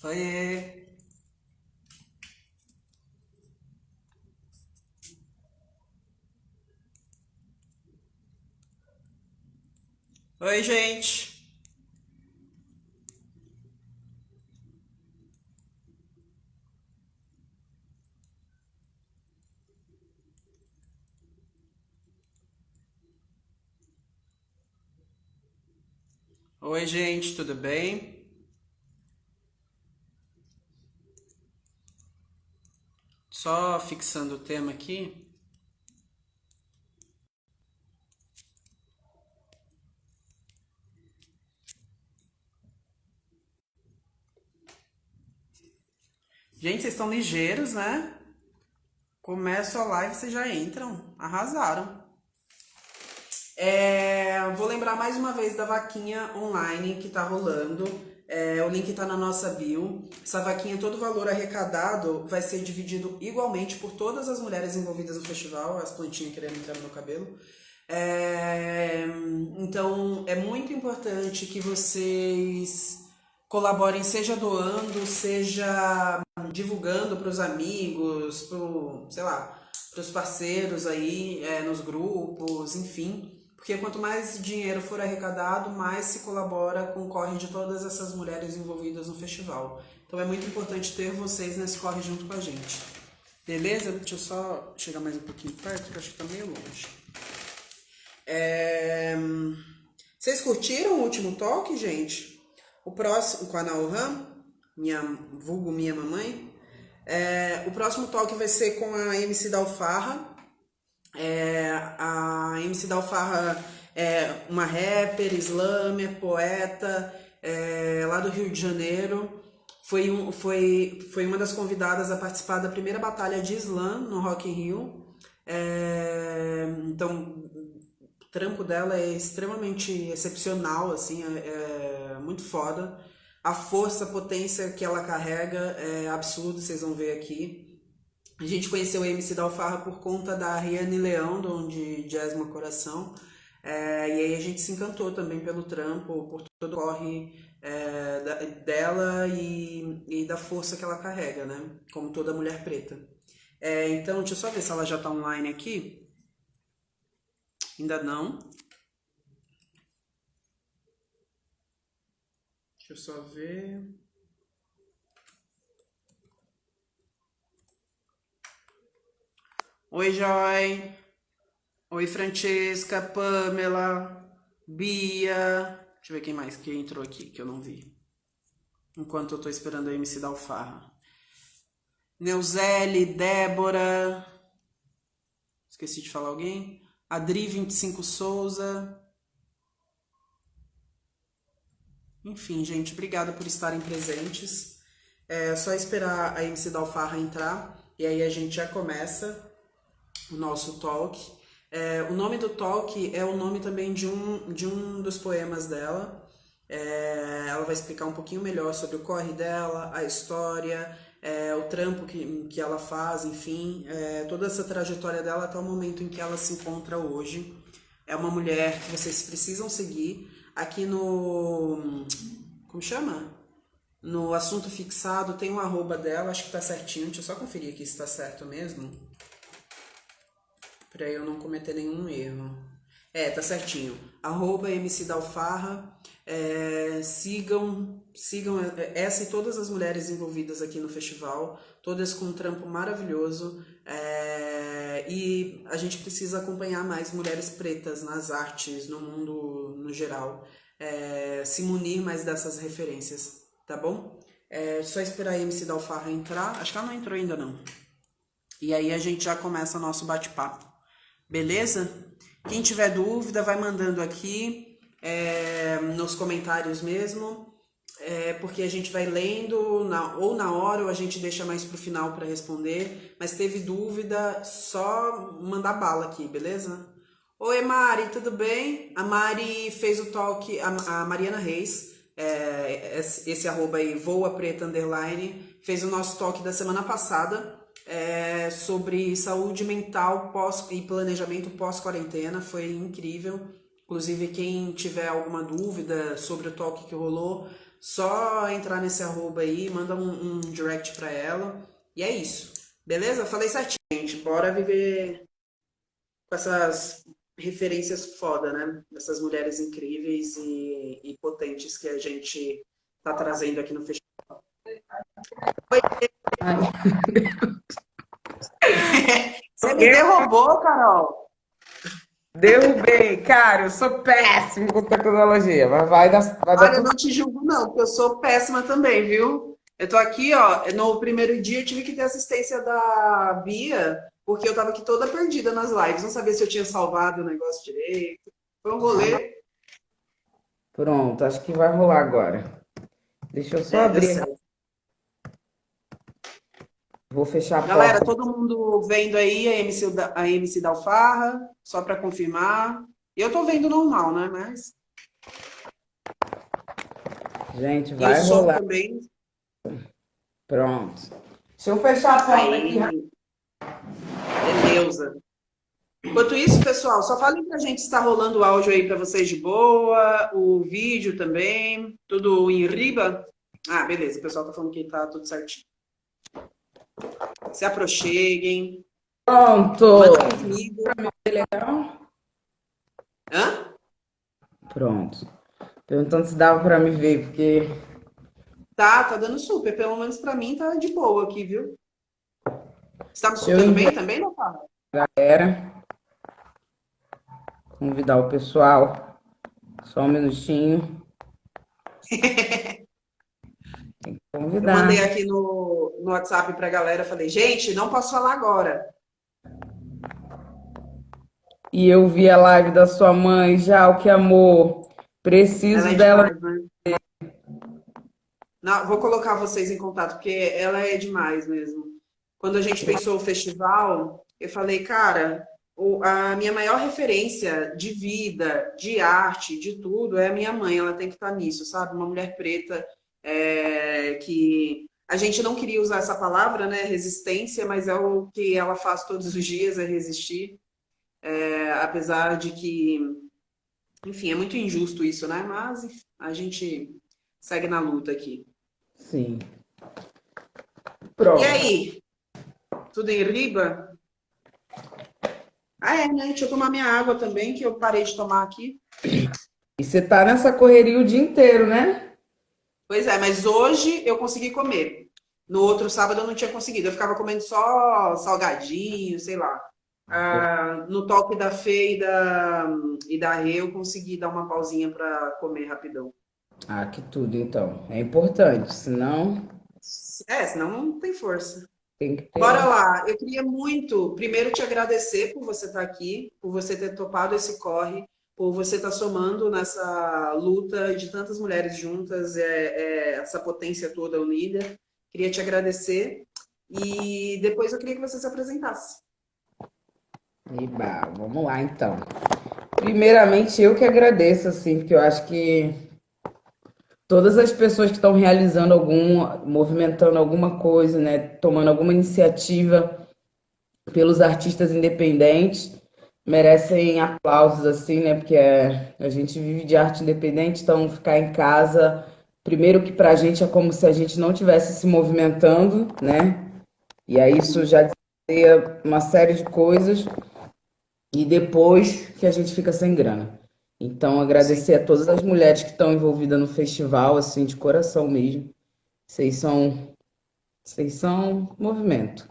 Oiê! Oi, gente! Oi, gente, tudo bem? Só fixando o tema aqui. Gente, vocês estão ligeiros, né? Começo a live, vocês já entram. Arrasaram. Vou lembrar mais uma vez da vaquinha online que tá rolando. O link tá na nossa bio. Essa vaquinha, todo o valor arrecadado vai ser dividido igualmente por todas as mulheres envolvidas no festival, as plantinhas querendo entrar no meu cabelo. É, então é muito importante que vocês colaborem, seja doando, seja divulgando para os amigos, sei lá, para os parceiros aí, nos grupos, enfim. Porque quanto mais dinheiro for arrecadado, mais se colabora com o corre de todas essas mulheres envolvidas no festival. Então é muito importante ter vocês nesse corre junto com a gente. Beleza? Deixa eu só chegar mais um pouquinho perto, que eu acho que tá meio longe. Vocês curtiram o último talk, gente? O próximo, com a Nauhan, minha mamãe. O próximo talk vai ser com a MC Dalfarra. A MC Dalfarra é uma rapper, slammer, poeta, lá do Rio de Janeiro. Foi uma das convidadas a participar da primeira batalha de slam no Rock in Rio. Então, o trampo dela é extremamente excepcional, assim, é muito foda. A força, a potência que ela carrega é absurdo, vocês vão ver aqui. A gente conheceu a MC Dalfarra por conta da Riane Leão, de Jazz Meu Coração. E aí a gente se encantou também pelo trampo, por todo o corre dela e da força que ela carrega, né? Como toda mulher preta. Então, deixa eu só ver se ela já tá online aqui. Ainda não. Deixa eu só ver. Oi, Joy. Oi, Francesca, Pamela, Bia. Deixa eu ver quem mais que entrou aqui que eu não vi. Enquanto eu tô esperando a MC Dalfarra. Neuzele, Débora. Esqueci de falar alguém. Adri 25 Souza. Enfim, gente, obrigada por estarem presentes. É só esperar a MC Dalfarra entrar e aí a gente já começa o nosso talk. O nome do talk é o nome também de um dos poemas dela. Ela vai explicar um pouquinho melhor sobre o corre dela, a história, o trampo que ela faz, enfim, toda essa trajetória dela até o momento em que ela se encontra hoje. É uma mulher que vocês precisam seguir aqui no... Como chama? No assunto fixado tem um arroba dela, acho que tá certinho. Deixa eu só conferir aqui se tá certo mesmo. Pra eu não cometer nenhum erro. Tá certinho. Arroba MC Dalfarra. Sigam essa e todas as mulheres envolvidas aqui no festival. Todas com um trampo maravilhoso. E a gente precisa acompanhar mais mulheres pretas nas artes, no mundo no geral. Se munir mais dessas referências, tá bom? Só esperar a MC Dalfarra entrar. Acho que ela não entrou ainda não. E aí a gente já começa nosso bate-papo. Beleza? Quem tiver dúvida, vai mandando aqui nos comentários mesmo, porque a gente vai lendo ou na hora ou a gente deixa mais pro final para responder. Mas teve dúvida, só mandar bala aqui, beleza? Oi, Mari, tudo bem? A Mari fez o talk, a Mariana Reis, esse arroba aí, voa preta underline, fez o nosso talk da semana passada. Sobre saúde mental e planejamento pós-quarentena. Foi incrível. Inclusive, quem tiver alguma dúvida sobre o talk que rolou, só entrar nesse arroba aí, manda um direct pra ela. E é isso. Beleza? Falei certinho, gente. Bora viver com essas referências foda, né? Dessas mulheres incríveis e potentes que a gente tá trazendo aqui no festival. Ai, Você me derrubou, Carol. derrubei, cara, eu sou péssimo com tecnologia, mas vai dar Olha, eu tudo não te julgo, não, porque eu sou péssima também, viu? Eu tô aqui, ó, no primeiro dia eu tive que ter assistência da Bia, porque eu tava aqui toda perdida nas lives, não sabia se eu tinha salvado o negócio direito. Foi um rolê. pronto, acho que vai rolar agora. Deixa eu só É, deu abrir aqui, certo. vou fechar a Galera, porta. todo mundo vendo aí a MC da Alfarra, só pra confirmar. Eu tô vendo normal, né? Mas. Gente, E o vai som rolar. também. Pronto. Deixa eu fechar a porta aqui. Aí, beleza. Enquanto isso, pessoal, só falem pra gente se está rolando o áudio aí para vocês de boa, o vídeo também, tudo em riba. Ah, beleza, o pessoal tá falando que tá tudo certinho. Se aproxeguem, Pronto. manda comigo. Legal? Hã? Pronto. Perguntando se dava pra me ver, porque Tá dando super, pelo menos pra mim tá de boa aqui, viu? Você tá me deixa eu escutando enviar bem também, não fala? a galera, convidar o pessoal. Só um minutinho. Eu mandei Convidar. aqui no WhatsApp pra galera, falei, gente, não posso falar agora. E eu vi a live da sua mãe já, o que amor. Ela Preciso é dela. demais, né? Não, vou colocar vocês em contato, porque ela é demais mesmo. Quando a gente pensou o festival, eu falei, cara, a minha maior referência de vida, de arte, de tudo, é a minha mãe. Ela tem que estar nisso, sabe? Uma mulher preta que a gente não queria usar essa palavra, né? Resistência, mas é o que ela faz todos os dias, é resistir. Apesar de que, enfim, é muito injusto isso, né? Mas enfim, a gente segue na luta aqui. Sim. E Pronto. aí, tudo em riba? Ah, é, né? Deixa eu tomar minha água também, que eu parei de tomar aqui. E você tá nessa correria o dia inteiro, né? Pois é, mas hoje eu consegui comer. No outro sábado eu não tinha conseguido. Eu ficava comendo só salgadinho, sei lá. Ah, no toque da Fê e da Rê eu consegui dar uma pausinha para comer rapidão. Ah, que tudo, então. É importante, senão Senão não tem força. tem que Bora ter. lá. Eu queria muito, primeiro, te agradecer por você estar aqui, por você ter topado esse corre, por você estar somando nessa luta de tantas mulheres juntas, essa potência toda unida. Queria te agradecer e depois eu queria que você se apresentasse. Eba, vamos lá, então. Primeiramente, eu que agradeço, assim, porque eu acho que todas as pessoas que estão realizando movimentando alguma coisa, né, tomando alguma iniciativa pelos artistas independentes, merecem aplausos, assim, né, porque a gente vive de arte independente, então ficar em casa, primeiro que pra gente é como se a gente não tivesse se movimentando, né, e aí isso já dizia uma série de coisas, e depois que a gente fica sem grana. Então, Sim. agradecer a todas as mulheres que estão envolvidas no festival, assim, de coração mesmo. Vocês são, vocês são movimento.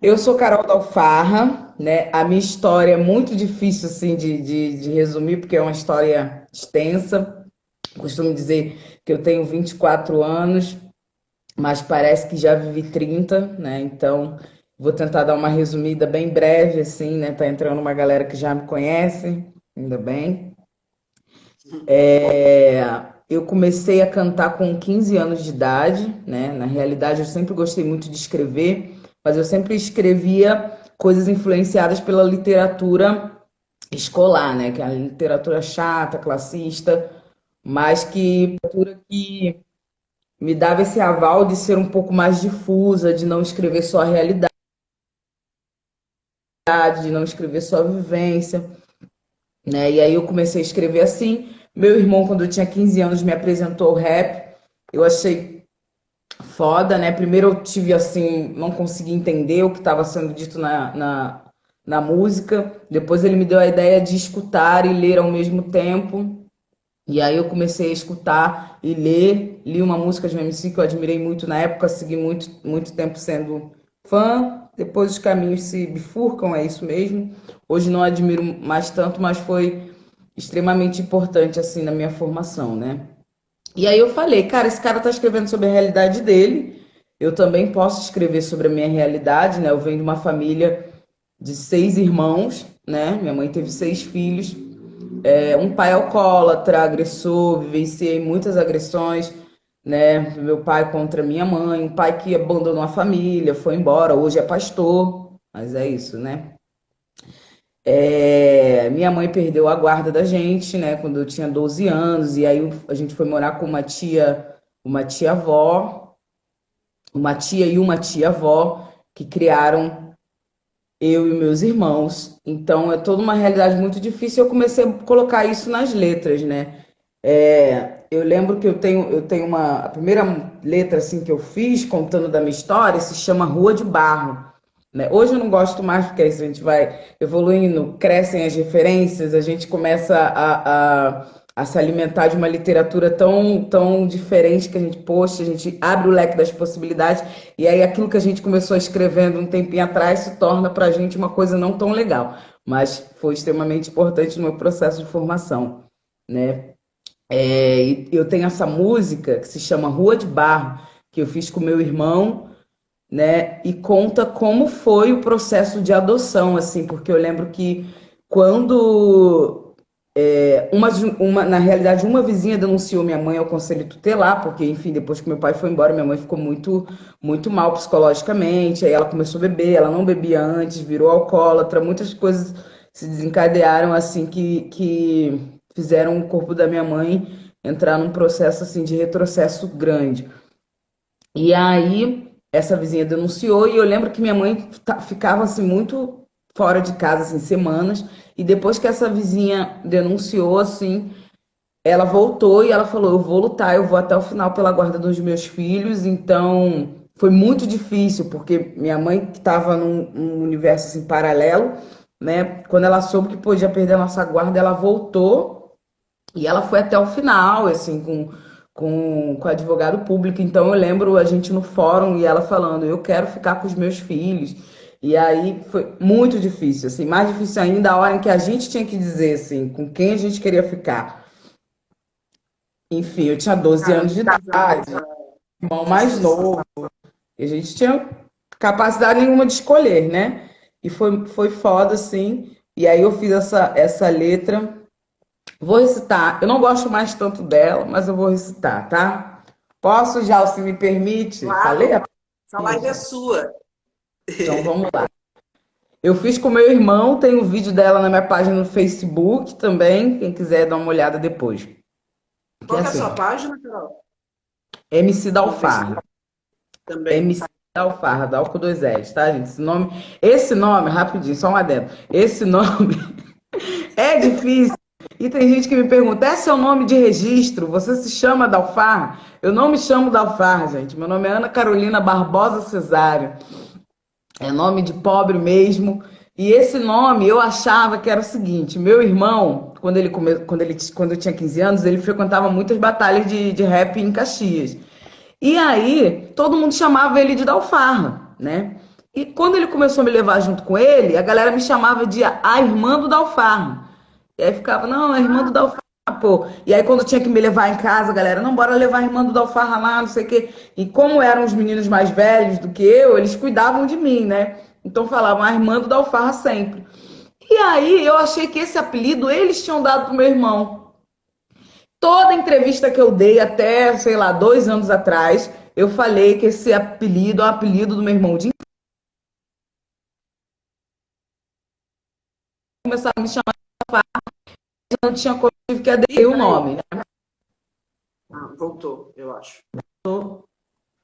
Eu sou Carol da Alfarra, né? A minha história é muito difícil, assim, de resumir, porque é uma história extensa. Costumo dizer que eu tenho 24 anos, mas parece que já vivi 30, né? Então, vou tentar dar uma resumida bem breve, assim, né? Tá entrando uma galera que já me conhece, ainda bem. Eu comecei a cantar com 15 anos de idade, né? Na realidade, eu sempre gostei muito de escrever, mas eu sempre escrevia coisas influenciadas pela literatura escolar, né? Que é a literatura chata, classista, mas que me dava esse aval de ser um pouco mais difusa, de não escrever só a realidade, de não escrever só a vivência, né? E aí eu comecei a escrever assim. Meu irmão, quando eu tinha 15 anos, me apresentou o rap. Eu achei foda, né? Primeiro eu tive assim, não consegui entender o que estava sendo dito na música. Depois ele me deu a ideia de escutar e ler ao mesmo tempo. E aí eu comecei a escutar e ler. Li uma música de um MC que eu admirei muito na época, segui muito tempo sendo fã. Depois os caminhos se bifurcam, é isso mesmo. Hoje não admiro mais tanto, mas foi extremamente importante assim na minha formação, né? E aí eu falei, cara, esse cara tá escrevendo sobre a realidade dele. Eu também posso escrever sobre a minha realidade, né? Eu venho de uma família de 6 irmãos, né? Minha mãe teve 6 filhos. Um pai alcoólatra, agressor, vivenciei muitas agressões, né? Meu pai contra minha mãe, um pai que abandonou a família, foi embora, hoje é pastor, mas é isso, né? Minha mãe perdeu a guarda da gente, né, quando eu tinha 12 anos, e aí a gente foi morar com uma tia-avó, uma tia e uma tia-avó que criaram eu e meus irmãos. Então é toda uma realidade muito difícil. Eu comecei a colocar isso nas letras, né? Eu lembro que eu tenho a primeira letra assim que eu fiz contando da minha história se chama Rua de Barro, né? Hoje eu não gosto mais porque aí a gente vai evoluindo, crescem as referências, a gente começa a se alimentar de uma literatura tão diferente que a gente, poxa, a gente abre o leque das possibilidades e aí aquilo que a gente começou escrevendo um tempinho atrás se torna para a gente uma coisa não tão legal, mas foi extremamente importante no meu processo de formação, né? E eu tenho essa música que se chama Rua de Barro, que eu fiz com meu irmão, né? E conta como foi o processo de adoção, assim, porque eu lembro que quando na realidade, uma vizinha denunciou minha mãe ao conselho tutelar, porque, enfim, depois que meu pai foi embora, minha mãe ficou muito mal psicologicamente, aí ela começou a beber, ela não bebia antes, virou alcoólatra, muitas coisas se desencadearam, assim, que fizeram o corpo da minha mãe entrar num processo, assim, de retrocesso grande. E aí essa vizinha denunciou e eu lembro que minha mãe ficava assim muito fora de casa assim semanas e depois que essa vizinha denunciou assim, ela voltou e ela falou: "Eu vou lutar, eu vou até o final pela guarda dos meus filhos". Então, foi muito difícil porque minha mãe que estava num universo assim paralelo, né? Quando ela soube que podia perder a nossa guarda, ela voltou e ela foi até o final, assim, com o advogado público. Então eu lembro a gente no fórum e ela falando, eu quero ficar com os meus filhos. E aí foi muito difícil, assim, mais difícil ainda a hora em que a gente tinha que dizer, assim, com quem a gente queria ficar. Enfim, eu tinha 12 Cara, anos de muito bizarro idade, essa, irmão essa mais situação. novo, e a gente tinha capacidade nenhuma de escolher, né? E foi foda, assim. E aí eu fiz essa letra. Vou recitar. Eu não gosto mais tanto dela, mas eu vou recitar, tá? Posso já, se me permite? Falei a Claro, essa live é pizza. sua. Então vamos lá. Eu fiz com meu irmão, tem um vídeo dela na minha página no Facebook também, quem quiser dar uma olhada depois. Que é Qual que é a assim, sua página, Carol? MC da No Alfarra. Facebook também. MC da Alfarra, Dal com dois L's, tá, gente? Esse nome, rapidinho, só um adendo. Esse nome é difícil. E tem gente que me pergunta, é seu nome de registro? Você se chama Dalfarra? Eu não me chamo Dalfarra, gente. Meu nome é Ana Carolina Barbosa Cesário. É nome de pobre mesmo. E esse nome eu achava que era o seguinte: meu irmão, quando eu tinha 15 anos, ele frequentava muitas batalhas de rap em Caxias. E aí, todo mundo chamava ele de Dalfarra, né? E quando ele começou a me levar junto com ele, a galera me chamava de a irmã do Dalfarra. E aí ficava, não, a irmã do Dalfarra, pô. E aí quando tinha que me levar em casa, a galera, não, bora levar a irmã do Dalfarra lá, não sei o quê. E como eram os meninos mais velhos do que eu, eles cuidavam de mim, né? Então falavam a irmã do Dalfarra sempre. E aí eu achei que esse apelido eles tinham dado pro meu irmão. Toda entrevista que eu dei até, sei lá, 2 anos atrás, eu falei que esse apelido é o apelido do meu irmão. De começar a me chamar, não tinha como, eu tive que Ih, aderir o peraí. nome, né? Ah, voltou, eu acho.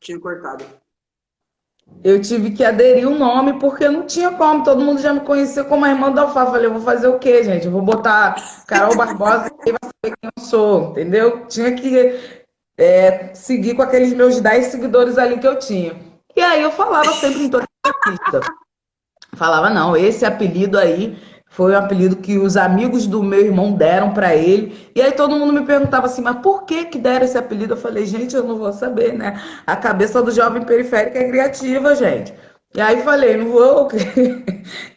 Tinha cortado. Eu tive que aderir o nome porque não tinha como, todo mundo já me conhecia como a irmã do Alfafa. Falei, eu vou fazer o quê, gente? Eu vou botar Carol Barbosa e vai saber quem eu sou, entendeu? Tinha que seguir com aqueles meus 10 seguidores ali que eu tinha. E aí eu falava sempre em toda entrevista. Falava, não, esse apelido aí foi um apelido que os amigos do meu irmão deram pra ele. E aí todo mundo me perguntava assim, mas por que que deram esse apelido? Eu falei, gente, eu não vou saber, né? A cabeça do jovem periférico é criativa, gente. E aí falei, não vou.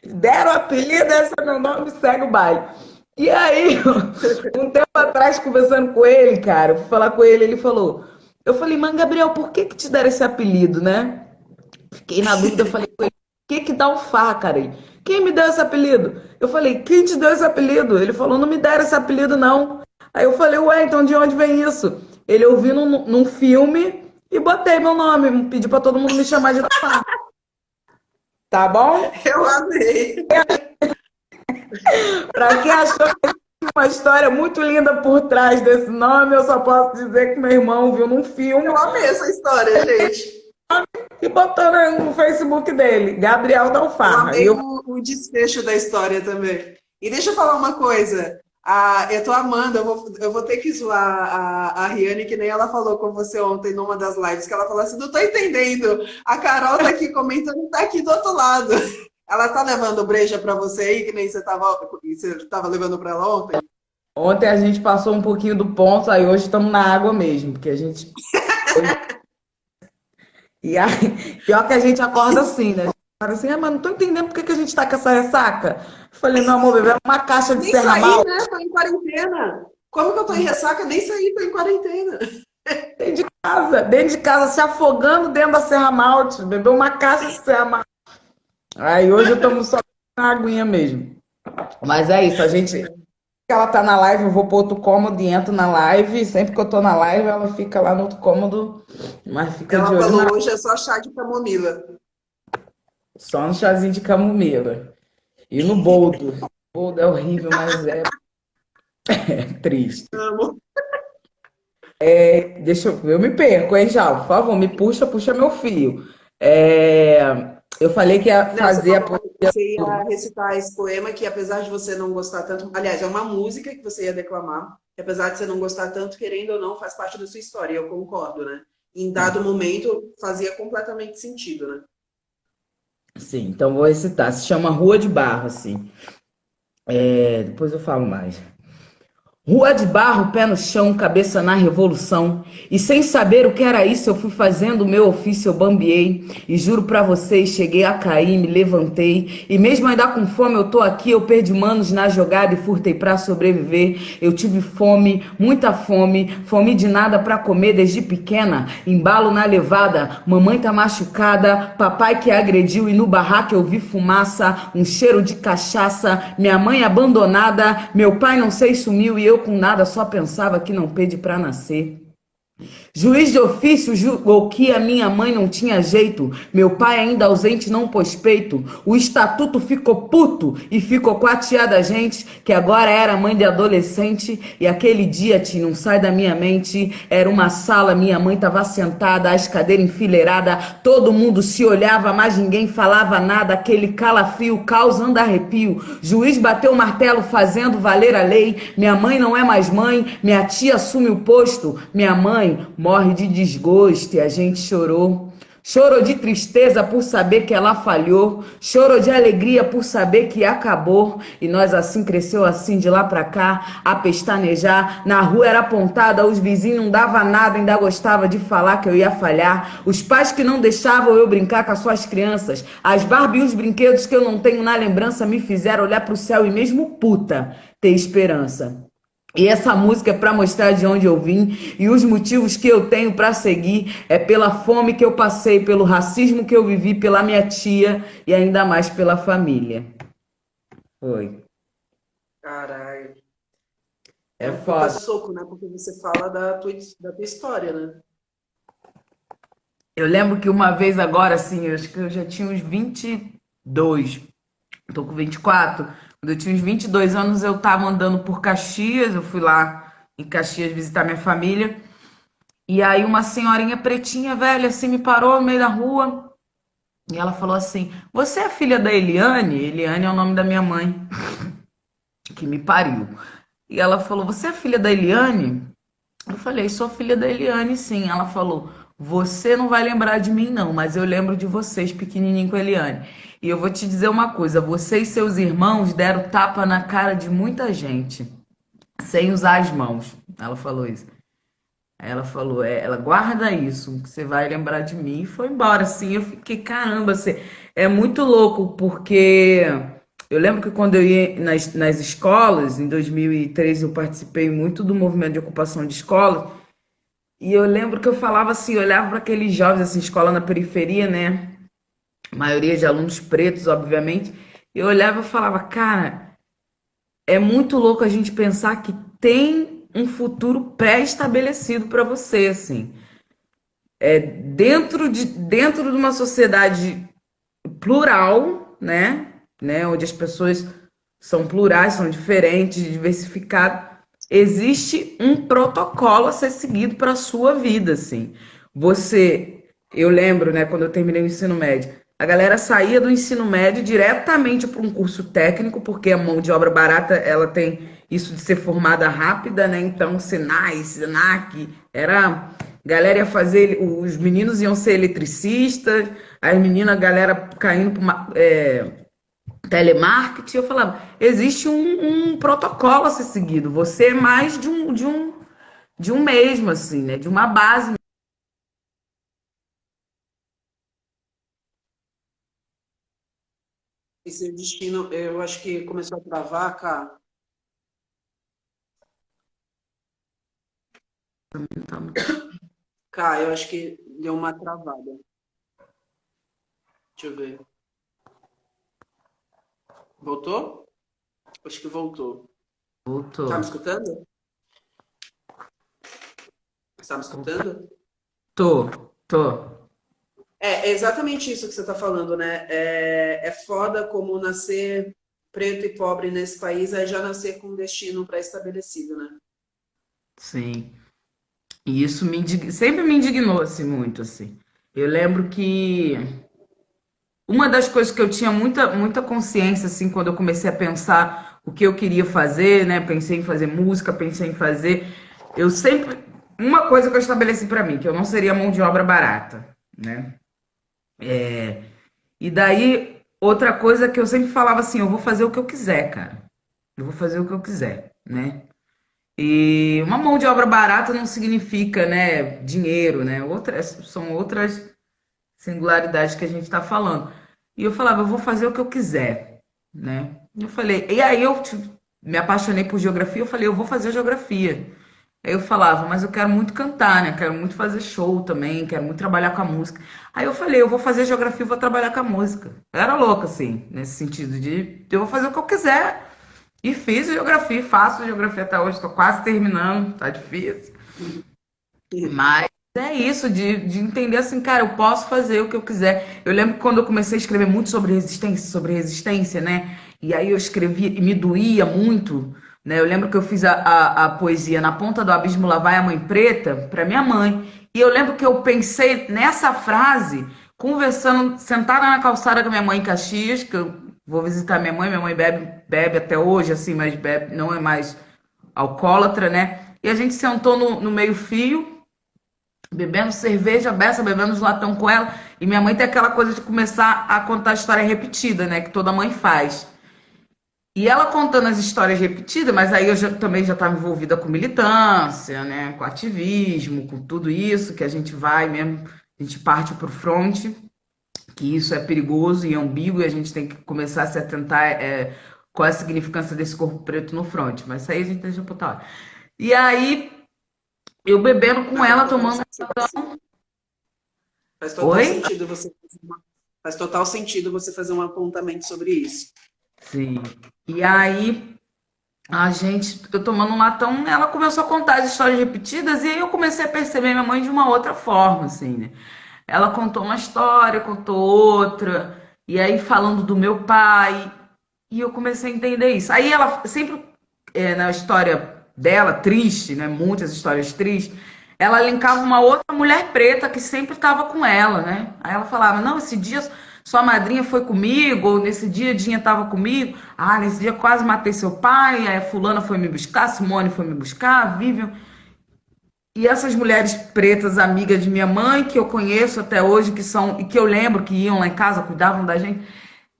Deram o apelido, esse é meu nome, segue o baile. E aí, um tempo atrás, conversando com ele, cara, eu fui falar com ele, ele falou. Eu falei, mas Gabriel, por que que te deram esse apelido, né? Fiquei na dúvida, falei com ele, o que que dá o Fá, cara? Quem me deu esse apelido? Eu falei, quem te deu esse apelido? Ele falou, não me deram esse apelido, não. Aí eu falei, ué, então de onde vem isso? Ele ouviu num filme e botei meu nome, pedi pra todo mundo me chamar de Fá. Tá bom? Eu amei. Pra quem achou que tinha uma história muito linda por trás desse nome, eu só posso dizer que meu irmão viu num Eu filme amei essa história, gente. e botou no Facebook dele, Gabriel Eu Dalfarra. E amei eu o desfecho da história também. E deixa eu falar uma coisa. Eu tô amando, eu vou ter que zoar a Riane, que nem ela falou com você ontem numa das lives, que ela falou assim, não tô entendendo. A Carol tá aqui comentando, tá aqui do outro lado. Ela tá levando breja pra você aí, que nem você tava levando pra ela ontem? Ontem a gente passou um pouquinho do ponto, aí hoje estamos na água mesmo, porque a gente. E aí, pior que a gente acorda assim, né? A gente acorda assim, mas não tô entendendo por que que a gente tá com essa ressaca. Eu falei, meu amor, bebê, é uma caixa de Nem saí, Serramal né? Tô em quarentena. Como que eu tô em ressaca? Nem saí, tô em quarentena. dentro de casa, se afogando dentro da Serra Malte, bebeu uma caixa de Serra Malte. Aí hoje estamos só na aguinha mesmo. Mas é isso, a gente. Ela tá na live, eu vou pro outro cômodo e entro na live. Sempre que eu tô na live, ela fica lá no outro cômodo, mas fica de Ela olho falou, hoje é só chá de camomila. só no chazinho de camomila. E no boldo. O boldo é horrível, mas é triste. Amo. Deixa eu me perco, hein, já? Por favor, me puxa, puxa meu fio. É, eu falei que ia Não, você fazer a falou que poesia. você ia recitar esse poema que, apesar de você não gostar tanto, aliás, é uma música que você ia declamar, que apesar de você não gostar tanto, querendo ou não, faz parte da sua história, e eu concordo, né? Em dado momento, fazia completamente sentido, né? Sim, então vou recitar. Se chama Rua de Barro, assim. Depois eu falo mais. Rua de barro, pé no chão, cabeça na revolução. E sem saber o que era isso, eu fui fazendo o meu ofício, eu bambiei. E juro pra vocês, cheguei a cair, me levantei. E mesmo ainda com fome, eu tô aqui, eu perdi manos na jogada e furtei pra sobreviver. Eu tive fome, muita fome, fome de nada pra comer desde pequena. Embalo na levada, mamãe tá machucada, papai que agrediu e no barraco eu vi fumaça, um cheiro de cachaça, minha mãe abandonada, meu pai não sei sumiu e eu com nada só pensava que não pede pra nascer. Juiz de ofício julgou que a minha mãe não tinha jeito, meu pai ainda ausente não pôs peito, o estatuto ficou puto e ficou com a tia da gente, que agora era mãe de adolescente, e aquele dia, tia, não sai da minha mente, era uma sala, minha mãe tava sentada, as cadeiras enfileiradas, todo mundo se olhava, mas ninguém falava nada, aquele calafrio causando arrepio, juiz bateu o martelo fazendo valer a lei, minha mãe não é mais mãe, minha tia assume o posto, minha mãe morre de desgosto e a gente chorou. Chorou de tristeza por saber que ela falhou, chorou de alegria por saber que acabou, e nós assim cresceu assim de lá pra cá, a pestanejar, na rua era apontada, os vizinhos não dava nada, ainda gostava de falar que eu ia falhar, os pais que não deixavam eu brincar com as suas crianças, as Barbie e os brinquedos que eu não tenho na lembrança me fizeram olhar pro céu e mesmo puta ter esperança. E essa música é para mostrar de onde eu vim e os motivos que eu tenho para seguir é pela fome que eu passei, pelo racismo que eu vivi, pela minha tia e ainda mais pela família. Foi. Caralho. É É um puta foda. soco, né? Porque você fala da tua história, né? Eu lembro que uma vez agora, assim, eu acho que eu já tinha uns 22, tô com 24. Quando eu tinha uns 22 anos, eu tava andando por Caxias, eu fui lá em Caxias visitar minha família. E aí uma senhorinha pretinha, velha, assim, me parou no meio da rua. E ela falou assim: Você é filha da Eliane? Eliane é o nome da minha mãe, que me pariu. E ela falou: Você é filha da Eliane? Eu falei: Sou filha da Eliane, sim. Ela falou: Você não vai lembrar de mim, não, mas eu lembro de vocês, pequenininho com a Eliane. E eu vou te dizer uma coisa: você e seus irmãos deram tapa na cara de muita gente, sem usar as mãos. Ela falou isso. Aí ela falou, ela guarda isso, que você vai lembrar de mim. E foi embora, assim. Eu fiquei, caramba, você é muito louco, porque eu lembro que quando eu ia nas escolas, em 2013, eu participei muito do movimento de ocupação de escola. E eu lembro que eu falava assim, eu olhava para aqueles jovens, assim, escola na periferia, né? Maioria de alunos pretos, obviamente. Eu olhava e falava, cara, é muito louco a gente pensar que tem um futuro pré-estabelecido para você, assim. Dentro de uma sociedade plural, né, onde as pessoas são plurais, são diferentes, diversificadas, existe um protocolo a ser seguido para a sua vida, assim. Eu lembro, né, quando eu terminei o ensino médio, a galera saía do ensino médio diretamente para um curso técnico, porque a mão de obra barata, ela tem isso de ser formada rápida, né? Então, Senai, Senac, era galera ia fazer, os meninos iam ser eletricistas, as meninas, a galera caindo para telemarketing. Eu falava, existe um protocolo a ser seguido. Você é mais de um mesmo, assim, né? De uma base. E seu destino, eu acho que começou a travar, cara. Cara, eu acho que deu uma travada. Deixa eu ver. Voltou? Acho que voltou. Tá me Voltou. escutando? Está me escutando? Tô, tô. É exatamente isso que você está falando, né? É foda como nascer preto e pobre nesse país é já nascer com um destino pré-estabelecido, né? Sim. E isso sempre me indignou assim muito assim. Eu lembro que uma das coisas que eu tinha muita consciência assim quando eu comecei a pensar o que eu queria fazer, né? Pensei em fazer música, pensei em fazer, eu sempre uma coisa que eu estabeleci para mim, que eu não seria mão de obra barata, né? E daí outra coisa que eu sempre falava assim, eu vou fazer o que eu quiser, cara. Eu vou fazer o que eu quiser, né? E uma mão de obra barata não significa, né, dinheiro, né? São outras singularidades que a gente está falando. E eu falava, eu vou fazer o que eu quiser, né? Eu falei, e aí me apaixonei por geografia, eu falei, eu vou fazer geografia. Aí eu falava, mas eu quero muito cantar, né? Quero muito fazer show também, quero muito trabalhar com a música. Aí eu falei, eu vou fazer geografia e vou trabalhar com a música. Eu era louca, assim, nesse sentido de eu vou fazer o que eu quiser. E fiz geografia, faço geografia até hoje, estou quase terminando, tá difícil. Mas é isso, de entender assim, cara, eu posso fazer o que eu quiser. Eu lembro que quando eu comecei a escrever muito sobre resistência, né? E aí eu escrevia e me doía muito, né? Eu lembro que eu fiz a poesia Na Ponta do Abismo Lá Vai a Mãe Preta para minha mãe. E eu lembro que eu pensei nessa frase, conversando, sentada na calçada com a minha mãe em Caxias, que eu vou visitar minha mãe bebe até hoje, assim, mas bebe, não é mais alcoólatra, né? E a gente sentou no meio-fio bebendo cerveja, beça, bebendo os latão com ela. E minha mãe tem aquela coisa de começar a contar a história repetida, né? Que toda mãe faz. E ela contando as histórias repetidas, mas aí também já estava envolvida com militância, né? Com ativismo, com tudo isso, que a gente vai mesmo, a gente parte para o fronte, que isso é perigoso e ambíguo, e a gente tem que começar a se atentar qual é a significância desse corpo preto no fronte. Mas isso aí a gente deixa para outra hora. E aí, eu bebendo com Mas faz ela, total tomando. sentido. Faz total Oi? sentido faz total sentido você fazer um apontamento sobre isso. Sim. E aí, eu tomando um latão, ela começou a contar as histórias repetidas, e aí eu comecei a perceber minha mãe de uma outra forma, assim, né? Ela contou uma história, contou outra, e aí falando do meu pai, e eu comecei a entender isso. Aí ela sempre, na história dela, triste, né? Muitas histórias tristes, ela linkava uma outra mulher preta que sempre estava com ela, né? Aí ela falava, não, esse dia sua madrinha foi comigo, ou nesse dia a Dinha estava comigo, ah, nesse dia quase matei seu pai, aí a fulana foi me buscar, a Simone foi me buscar, a Vivian. E essas mulheres pretas, amigas de minha mãe, que eu conheço até hoje, que são, e que eu lembro que iam lá em casa, cuidavam da gente.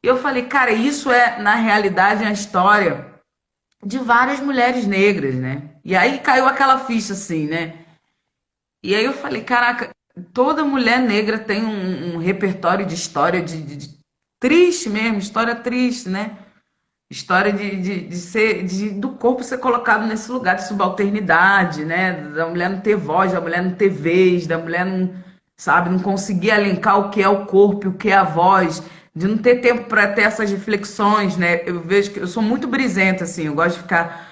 Eu falei, cara, isso é, na realidade, a história de várias mulheres negras, né? E aí caiu aquela ficha assim, né? E aí eu falei, caraca, toda mulher negra tem um repertório de história triste mesmo, história triste, né? História de ser, do corpo ser colocado nesse lugar de subalternidade, né? Da mulher não ter voz, da mulher não ter vez, da mulher não, sabe, não conseguir elencar o que é o corpo e o que é a voz, de não ter tempo para ter essas reflexões, né? Eu vejo que eu sou muito brisenta, assim, eu gosto de ficar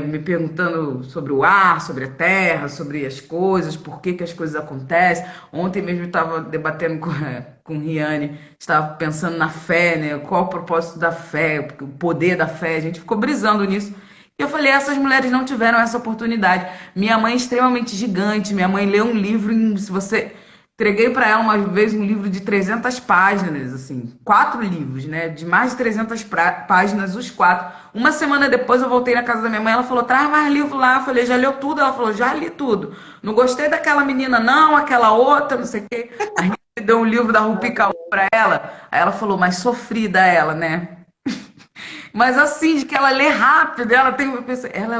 me perguntando sobre o ar, sobre a terra, sobre as coisas, por que que as coisas acontecem. Ontem mesmo eu estava debatendo com Riane, estava pensando na fé, né? Qual o propósito da fé, o poder da fé. A gente ficou brisando nisso. E eu falei, essas mulheres não tiveram essa oportunidade. Minha mãe é extremamente gigante. Minha mãe leu um livro, se você... Entreguei para ela uma vez um livro de 300 páginas, assim, 4 livros, né? De mais de 300 páginas, os 4. Uma semana depois eu voltei na casa da minha mãe, ela falou, traz mais livro lá. Eu falei, já leu tudo? Ela falou, já li tudo. Não gostei daquela menina não, aquela outra, não sei o quê. A gente deu um livro da Rupi Kaur para ela. Aí ela falou, mas sofrida ela, né? Mas assim, de que ela lê rápido, ela tem, ela é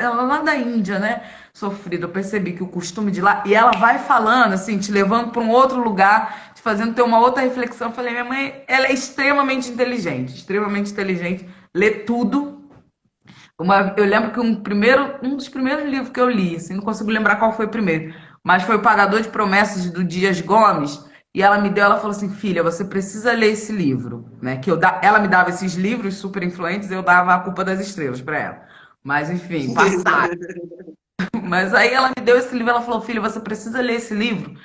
lá da Índia, né? Sofrida. Eu percebi que o costume de lá, e ela vai falando assim, te levando para um outro lugar, te fazendo ter uma outra reflexão. Eu falei, minha mãe, ela é extremamente inteligente, lê tudo. Eu lembro que um dos primeiros livros que eu li, assim, não consigo lembrar qual foi o primeiro, mas foi O Pagador de Promessas do Dias Gomes. E ela me deu, ela falou assim, filha, você precisa ler esse livro, né? Ela me dava esses livros super influentes, eu dava A Culpa das Estrelas para ela. Mas enfim, passaram. Mas aí ela me deu esse livro, ela falou, filha, você precisa ler esse livro,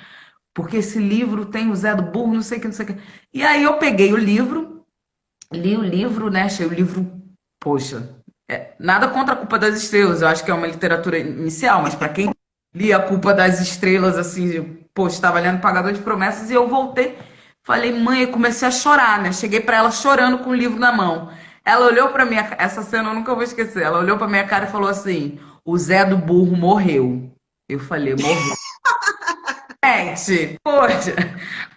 porque esse livro tem o Zé do Burro, não sei o que, não sei o que. E aí eu peguei o livro, li o livro, né? Achei o livro, poxa, nada contra A Culpa das Estrelas, eu acho que é uma literatura inicial, mas para quem lia A Culpa das Estrelas, assim, poxa, estava lendo Pagador de Promessas, e eu voltei, falei, mãe, eu comecei a chorar, né? Cheguei para ela chorando com o livro na mão. Ela olhou para minha, essa cena eu nunca vou esquecer. Ela olhou para minha cara e falou assim: "O Zé do Burro morreu". Eu falei: "Morreu". Gente, poxa.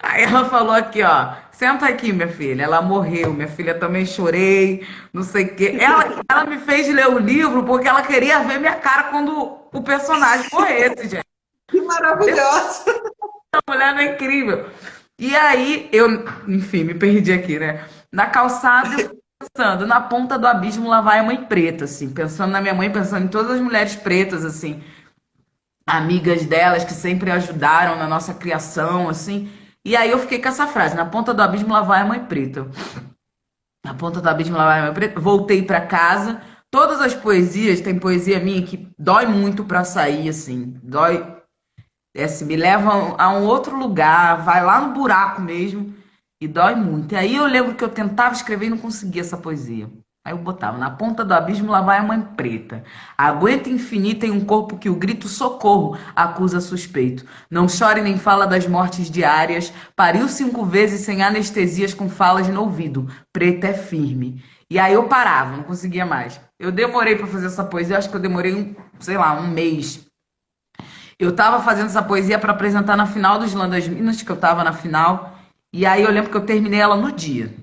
Aí ela falou aqui, ó, senta aqui, minha filha. Ela morreu, minha filha, também chorei, não sei o quê. Ela me fez ler o livro porque ela queria ver minha cara quando o personagem morresse, gente. Que maravilhoso! Essa mulher não é incrível. E aí, eu, enfim, me perdi aqui, né? Na calçada, eu pensando, na ponta do abismo lá vai a mãe preta, assim, pensando na minha mãe, pensando em todas as mulheres pretas, assim, amigas delas que sempre ajudaram na nossa criação, assim. E aí eu fiquei com essa frase, na ponta do abismo lá vai a mãe preta. Na ponta do abismo lá vai a mãe preta. Voltei pra casa. Todas as poesias, tem poesia minha que dói muito pra sair, assim, dói, assim, me leva a um outro lugar, vai lá no buraco mesmo e dói muito. E aí eu lembro que eu tentava escrever e não conseguia essa poesia. Aí eu botava, na ponta do abismo lá vai a mãe preta. Aguenta infinita em um corpo que o grito socorro acusa suspeito. Não chore nem fala das mortes diárias. Pariu 5 vezes sem anestesias com falas no ouvido. Preta é firme. E aí eu parava, não conseguia mais. Eu demorei para fazer essa poesia, acho que eu demorei sei lá, um mês. Eu tava fazendo essa poesia para apresentar na final do Islã das Minas, que eu tava na final. E aí eu lembro que eu terminei ela no dia.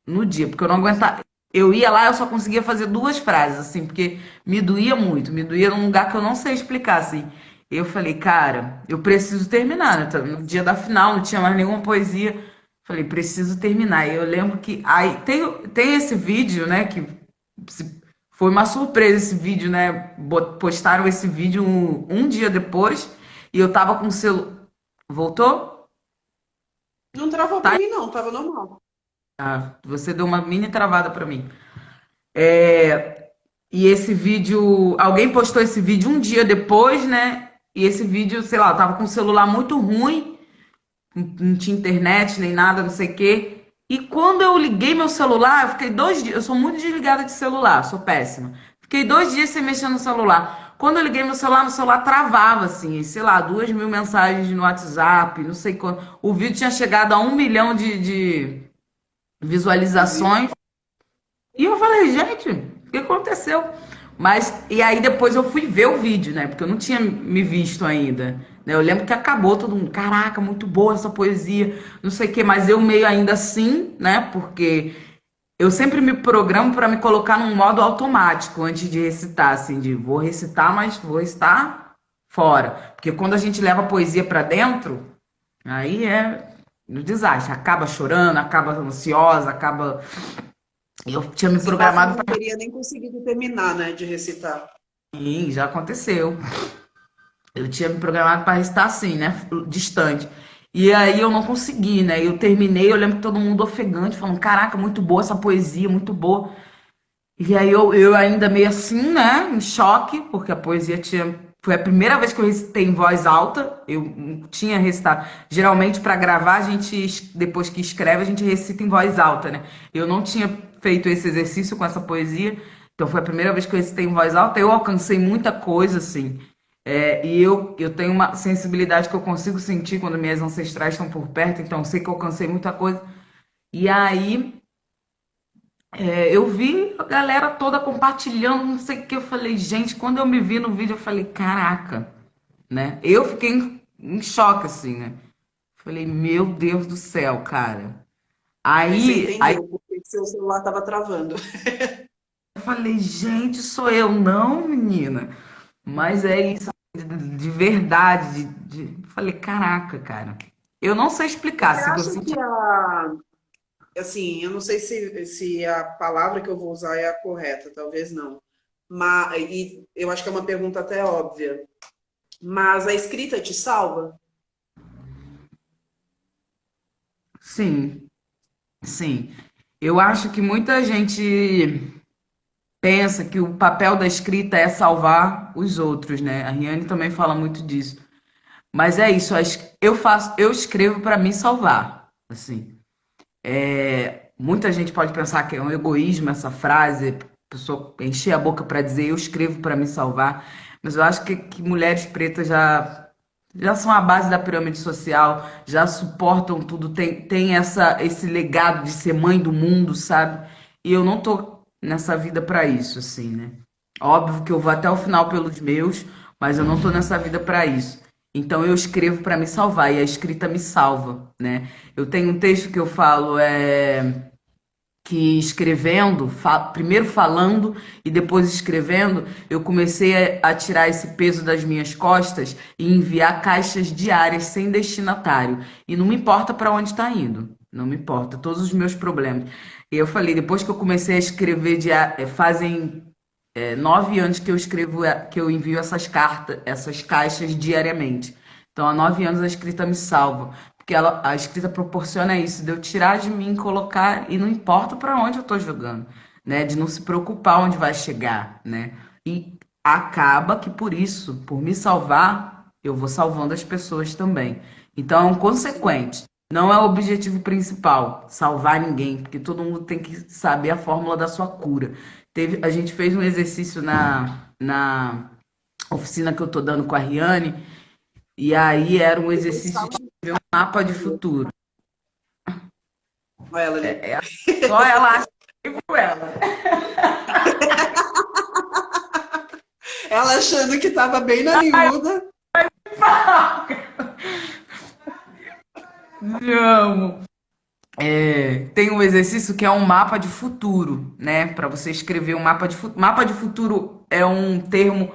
No dia, porque eu não aguentava. Eu ia lá, eu só conseguia fazer 2 frases, assim, porque me doía muito. Me doía num lugar que eu não sei explicar, assim. Eu falei, cara, eu preciso terminar, né? No dia da final, não tinha mais nenhuma poesia. Falei, preciso terminar. E eu lembro que. Aí tem esse vídeo, né? Que foi uma surpresa esse vídeo, né? Postaram esse vídeo um dia depois e eu tava com o celular. Voltou? Não travou Tá? pra mim, não, tava normal. Ah, você deu uma mini travada pra mim. É, e esse vídeo, alguém postou esse vídeo um dia depois, né? E esse vídeo, sei lá, eu tava com o celular muito ruim, não tinha internet nem nada, não sei o quê. E quando eu liguei meu celular, eu fiquei 2 dias. Eu sou muito desligada de celular, sou péssima. Fiquei 2 dias sem mexer no celular. Quando eu liguei meu celular travava, assim, sei lá, 2.000 mensagens no WhatsApp, não sei quando. O vídeo tinha chegado a 1 milhão de visualizações. E eu falei, gente, o que aconteceu? Mas, e aí depois eu fui ver o vídeo, né? Porque eu não tinha me visto ainda. Né? Eu lembro que acabou todo mundo, caraca, muito boa essa poesia, não sei o quê, mas eu meio ainda assim, né? Porque eu sempre me programo para me colocar num modo automático antes de recitar, assim, de vou recitar, mas vou recitar fora. Porque quando a gente leva a poesia para dentro, aí é um desastre. Acaba chorando, acaba ansiosa, acaba. Eu tinha me Se passa, programado não teria nem conseguido terminar, né, de recitar. Sim, já aconteceu. Eu tinha me programado para estar assim, né? Distante. E aí eu não consegui, né? Eu terminei, eu lembro que todo mundo ofegante, falando, caraca, muito boa essa poesia, muito boa. E aí eu ainda meio assim, né? Em choque, porque a poesia tinha. Foi a primeira vez que eu recitei em voz alta. Eu não tinha recitado. Geralmente, para gravar, a gente, depois que escreve, a gente recita em voz alta, né? Eu não tinha feito esse exercício com essa poesia. Então foi a primeira vez que eu recitei em voz alta. Eu alcancei muita coisa, assim. E eu tenho uma sensibilidade que eu consigo sentir quando minhas ancestrais estão por perto, então eu sei que eu alcancei muita coisa. E aí eu vi a galera toda compartilhando, não sei o que. Eu falei, gente, quando eu me vi no vídeo, eu falei, caraca, né? Eu fiquei em choque, assim, né? Falei, meu Deus do céu, cara. Aí você Aí entendeu porque que seu celular estava travando. eu falei, gente, sou eu, não, menina. Mas é isso, de verdade. Falei, caraca, cara. Eu não sei explicar, Você assim, que eu acha senti. que assim, eu não sei se a palavra que eu vou usar é a correta, talvez não. Mas, e eu acho que é uma pergunta até óbvia. Mas a escrita te salva? Sim, sim. Eu acho que muita gente pensa que o papel da escrita é salvar os outros, né? A Riane também fala muito disso. Mas é isso, eu escrevo para me salvar, assim. Muita gente pode pensar que é um egoísmo essa frase, a pessoa encher a boca para dizer eu escrevo para me salvar, mas eu acho que mulheres pretas já são a base da pirâmide social, já suportam tudo, tem esse legado de ser mãe do mundo, sabe? E eu não tô nessa vida para isso, assim, né? Óbvio que eu vou até o final pelos meus, mas eu não tô nessa vida para isso. Então eu escrevo para me salvar e a escrita me salva, né? Eu tenho um texto que eu falo que escrevendo, primeiro falando e depois escrevendo, eu comecei a tirar esse peso das minhas costas e enviar caixas diárias sem destinatário. E não me importa para onde está indo, não me importa, todos os meus problemas. E eu falei, depois que eu comecei a escrever, fazem 9 anos que eu escrevo, que eu envio essas cartas, essas caixas diariamente. Então, há 9 anos a escrita me salva. Porque a escrita proporciona isso, de eu tirar de mim, colocar, e não importa para onde eu estou jogando, né? De não se preocupar onde vai chegar, né? E acaba que por isso, por me salvar, eu vou salvando as pessoas também. Então, é um consequente. Não é o objetivo principal, salvar ninguém, porque todo mundo tem que saber a fórmula da sua cura. A gente fez um exercício na oficina que eu tô dando com a Riane, e aí era um Depois exercício fala. de escrever um mapa de futuro. Olha ela ali. Só ela acha que foi ela. Ela achando que estava bem na miúda. Amo. Tem um exercício que é um mapa de futuro, né? Para você escrever um mapa de futuro. Mapa de futuro é um termo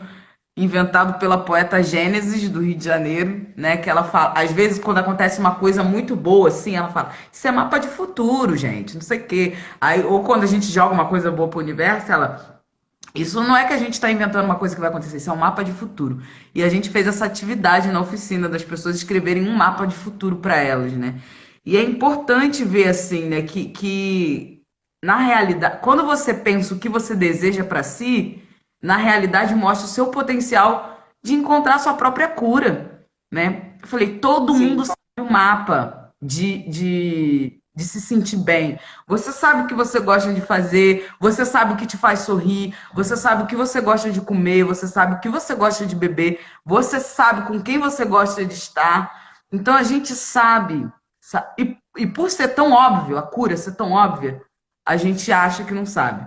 inventado pela poeta Gênesis do Rio de Janeiro, né? Que ela fala, às vezes quando acontece uma coisa muito boa, assim, ela fala, isso é mapa de futuro, gente, não sei o quê. Aí, ou quando a gente joga uma coisa boa pro universo, ela, isso não é que a gente está inventando uma coisa que vai acontecer, isso é um mapa de futuro. E a gente fez essa atividade na oficina das pessoas escreverem um mapa de futuro para elas, né? E é importante ver assim, né, que na realidade, quando você pensa o que você deseja para si, na realidade mostra o seu potencial de encontrar sua própria cura, né? Eu falei, todo mundo Sim. sabe o mapa de se sentir bem. Você sabe o que você gosta de fazer, você sabe o que te faz sorrir, você sabe o que você gosta de comer, você sabe o que você gosta de beber, você sabe com quem você gosta de estar. Então a gente sabe, e por ser tão óbvio, a cura ser tão óbvia, a gente acha que não sabe,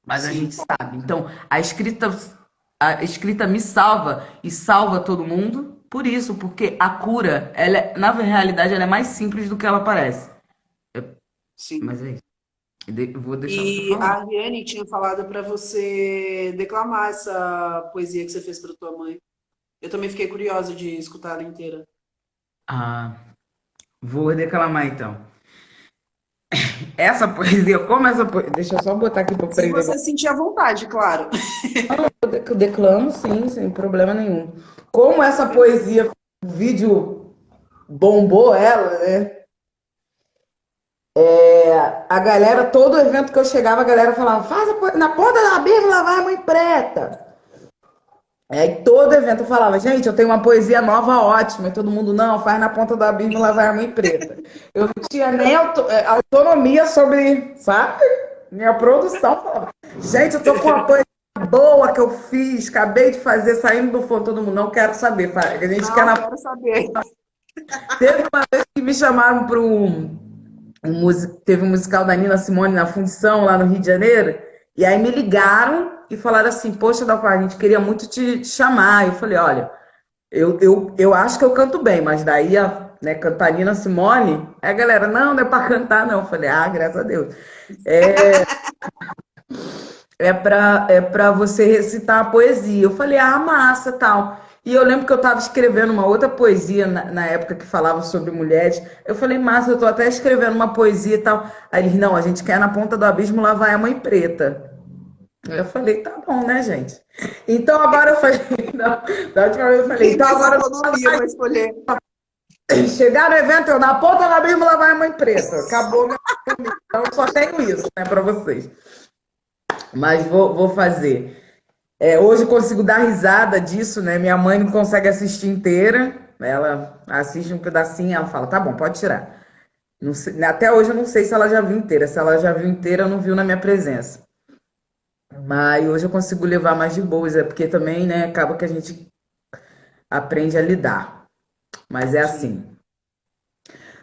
mas a gente Sim. sabe. Então a escrita me salva e salva todo mundo por isso, porque a cura, na realidade, ela é mais simples do que ela parece. Mas Sim. é isso. Vou deixar você E a falar. Ariane tinha falado para você declamar essa poesia que você fez para tua mãe. Eu também fiquei curiosa de escutar ela inteira. Ah, vou declamar então. Essa poesia, como essa poesia. Deixa eu só botar aqui para Se prender. você sentir à vontade, claro. Eu declamo, sim, sem problema nenhum. Como essa poesia, o vídeo bombou ela, né? A galera, todo evento que eu chegava, a galera falava, na ponta da Bíblia vai a mãe preta. Aí todo evento eu falava, gente, eu tenho uma poesia nova ótima. E todo mundo, não, faz na ponta da Bíblia lá vai a mãe preta. Eu não tinha nem autonomia sobre, sabe? Minha produção falava, gente, eu tô com uma poesia boa que eu fiz, acabei de fazer, saindo do forno, todo mundo, não quero saber. A gente quer Não na. quero saber. Teve uma vez que me chamaram para teve um musical da Nina Simone na Fundição, lá no Rio de Janeiro, e aí me ligaram e falaram assim, poxa, Dalva, a gente queria muito te chamar. Eu falei, olha, eu acho que eu canto bem, mas daí né, cantar Nina Simone, aí a galera, não é pra cantar, não. Eu falei, graças a Deus. É pra você recitar a poesia. Eu falei, massa, tal. E eu lembro que eu estava escrevendo uma outra poesia na época que falava sobre mulheres. Eu falei, massa, eu tô até escrevendo uma poesia e tal. Aí eles, não, a gente quer na ponta do abismo lá vai a mãe preta. Aí eu falei, tá bom, né, gente? Então agora eu falei, da última vez eu falei, Tem então mais agora autonomia para escolher. chegar no evento, eu na ponta do abismo lá vai a mãe preta. Acabou meu. Então eu só tenho isso, né, pra vocês. Mas vou fazer. Hoje eu consigo dar risada disso, né? Minha mãe não consegue assistir inteira. Ela assiste um pedacinho, ela fala, tá bom, pode tirar. Não sei- até hoje eu não sei se ela já viu inteira. Se ela já viu inteira, não viu na minha presença. Mas hoje eu consigo levar mais de boas, porque também, né, acaba que a gente aprende a lidar. Mas é Sim. assim.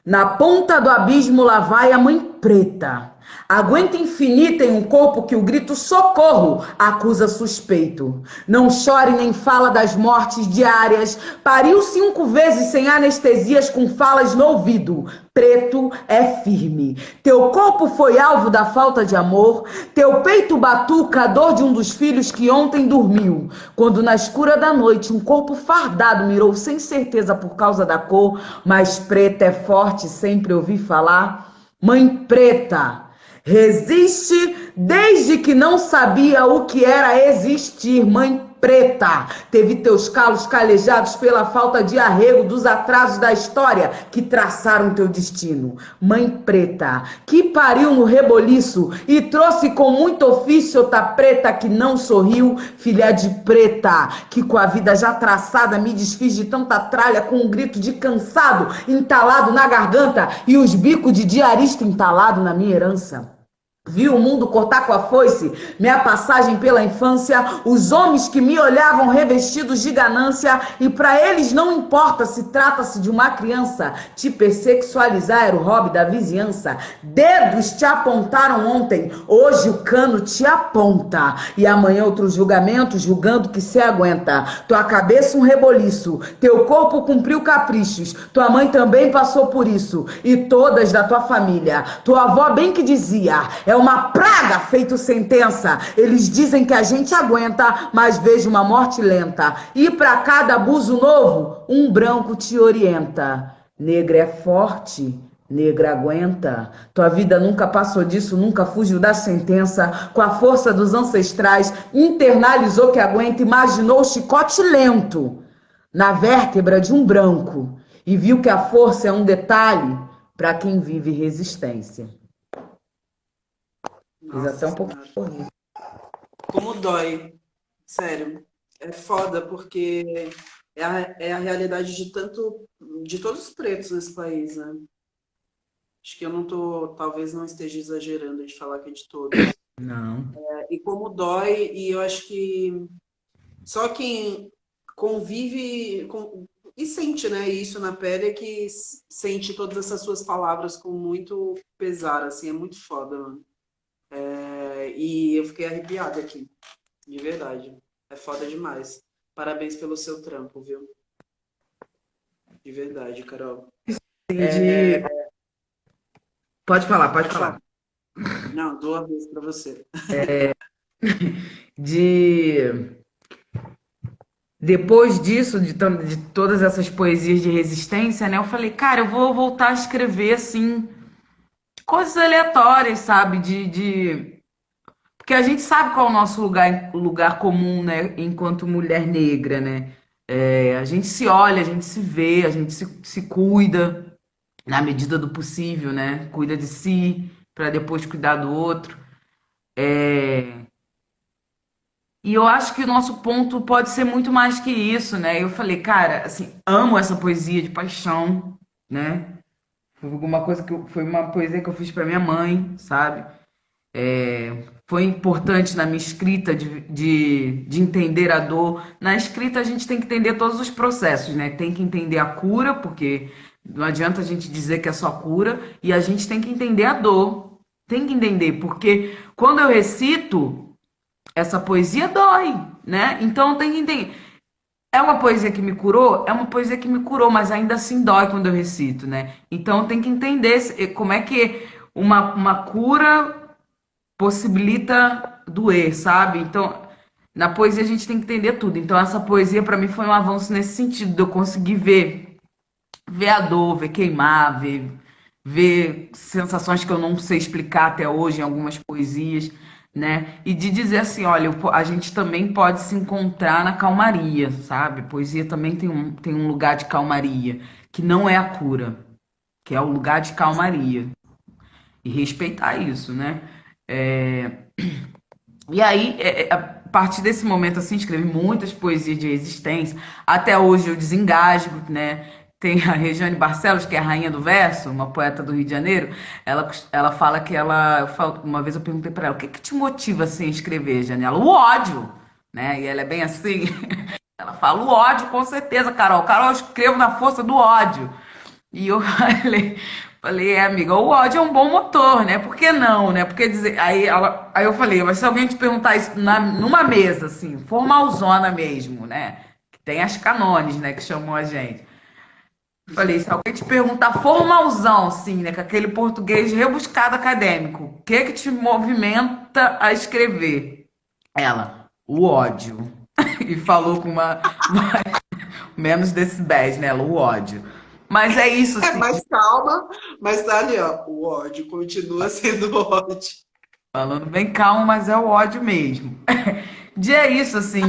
Na ponta do abismo lá vai a mãe preta. Aguenta infinita em um corpo que o grito socorro acusa suspeito. Não chore nem fala das mortes diárias. Pariu 5 vezes sem anestesias com falas no ouvido. Preto é firme. Teu corpo foi alvo da falta de amor. Teu peito batuca a dor de um dos filhos que ontem dormiu. Quando na escura da noite um corpo fardado mirou sem certeza por causa da cor, mas preta é forte, sempre ouvi falar. Mãe preta, resiste desde que não sabia o que era existir. Mãe preta, teve teus calos calejados pela falta de arrego dos atrasos da história que traçaram teu destino. Mãe preta, que pariu no reboliço e trouxe com muito ofício outra preta que não sorriu. Filha de preta, que com a vida já traçada me desfiz de tanta tralha com um grito de cansado entalado na garganta e os bicos de diarista entalado na minha herança. Vi o mundo cortar com a foice minha passagem pela infância, os homens que me olhavam revestidos de ganância, e para eles não importa se trata-se de uma criança, te hipersexualizar era o hobby da vizinhança. Dedos te apontaram ontem, hoje o cano te aponta, e amanhã outro julgamento julgando que se aguenta. Tua cabeça um reboliço, teu corpo cumpriu caprichos, tua mãe também passou por isso, e todas da tua família. Tua avó bem que dizia, é uma praga feito sentença. Eles dizem que a gente aguenta, mas vejo uma morte lenta. E para cada abuso novo, um branco te orienta. Negra é forte, negra aguenta. Tua vida nunca passou disso, nunca fugiu da sentença. Com a força dos ancestrais, internalizou que aguenta, imaginou o chicote lento na vértebra de um branco e viu que a força é um detalhe para quem vive resistência. Fiz até Nossa um pouquinho Senhora. sorrir. Como dói. Sério. É foda porque é a realidade de todos os pretos nesse país, né? Acho que eu não tô, talvez não esteja exagerando de falar que é de todos. Não. E como dói, e eu acho que só quem convive e sente, né, isso na pele é que sente todas essas suas palavras com muito pesar, assim, é muito foda, mano. E eu fiquei arrepiada aqui, de verdade. É foda demais. Parabéns pelo seu trampo, viu? De verdade, Carol. Assim, Pode falar, pode Pode falar. falar. Não, dou a vez pra você. De Depois disso, de todas essas poesias de resistência, né? Eu falei, cara, eu vou voltar a escrever assim, coisas aleatórias, sabe? Porque a gente sabe qual é o nosso lugar comum, né? Enquanto mulher negra, né? A gente se olha, a gente se vê, a gente se cuida na medida do possível, né? Cuida de si para depois cuidar do outro. E eu acho que o nosso ponto pode ser muito mais que isso, né? Eu falei, cara, assim, amo essa poesia de paixão, né? Foi uma poesia que eu fiz para minha mãe, sabe? Foi importante na minha escrita de entender a dor. Na escrita a gente tem que entender todos os processos, né? Tem que entender a cura, porque não adianta a gente dizer que é só cura, e a gente tem que entender a dor. Tem que entender, porque quando eu recito, essa poesia dói, né? Então tem que entender. É uma poesia que me curou? É uma poesia que me curou, mas ainda assim dói quando eu recito, né? Então tem que entender como é que uma cura possibilita doer, sabe? Então, na poesia a gente tem que entender tudo. Então essa poesia para mim foi um avanço nesse sentido, de eu conseguir ver a dor, ver queimar, ver sensações que eu não sei explicar até hoje em algumas poesias, né? E de dizer assim, olha, a gente também pode se encontrar na calmaria, sabe? Poesia também tem um lugar de calmaria, que não é a cura, que é o lugar de calmaria. E respeitar isso, né? E aí, a partir desse momento, assim, escrevi muitas poesias de resistência. Até hoje eu desengasgo, né? Tem a Regiane Barcelos, que é a rainha do verso, uma poeta do Rio de Janeiro. Ela fala que uma vez eu perguntei para ela, o que que te motiva assim a escrever, Janela? O ódio, né? E ela é bem assim. Ela fala, o ódio, com certeza, Carol. Carol, eu escrevo na força do ódio. E eu amiga, o ódio é um bom motor, né? Por que não, né? Porque dizer, aí eu falei, mas se alguém te perguntar isso numa mesa, assim, formalzona mesmo, né? Que tem as canones, né, que chamam a gente. Falei, se alguém te perguntar formalzão, assim, né, com aquele português rebuscado acadêmico, o que que te movimenta a escrever? Ela, o ódio. E falou com menos decibéis, né? O ódio. Mas é isso, É assim. mais calma, mas tá ali, ó. O ódio continua sendo ódio. Falando bem calmo, mas é o ódio mesmo. É isso, assim,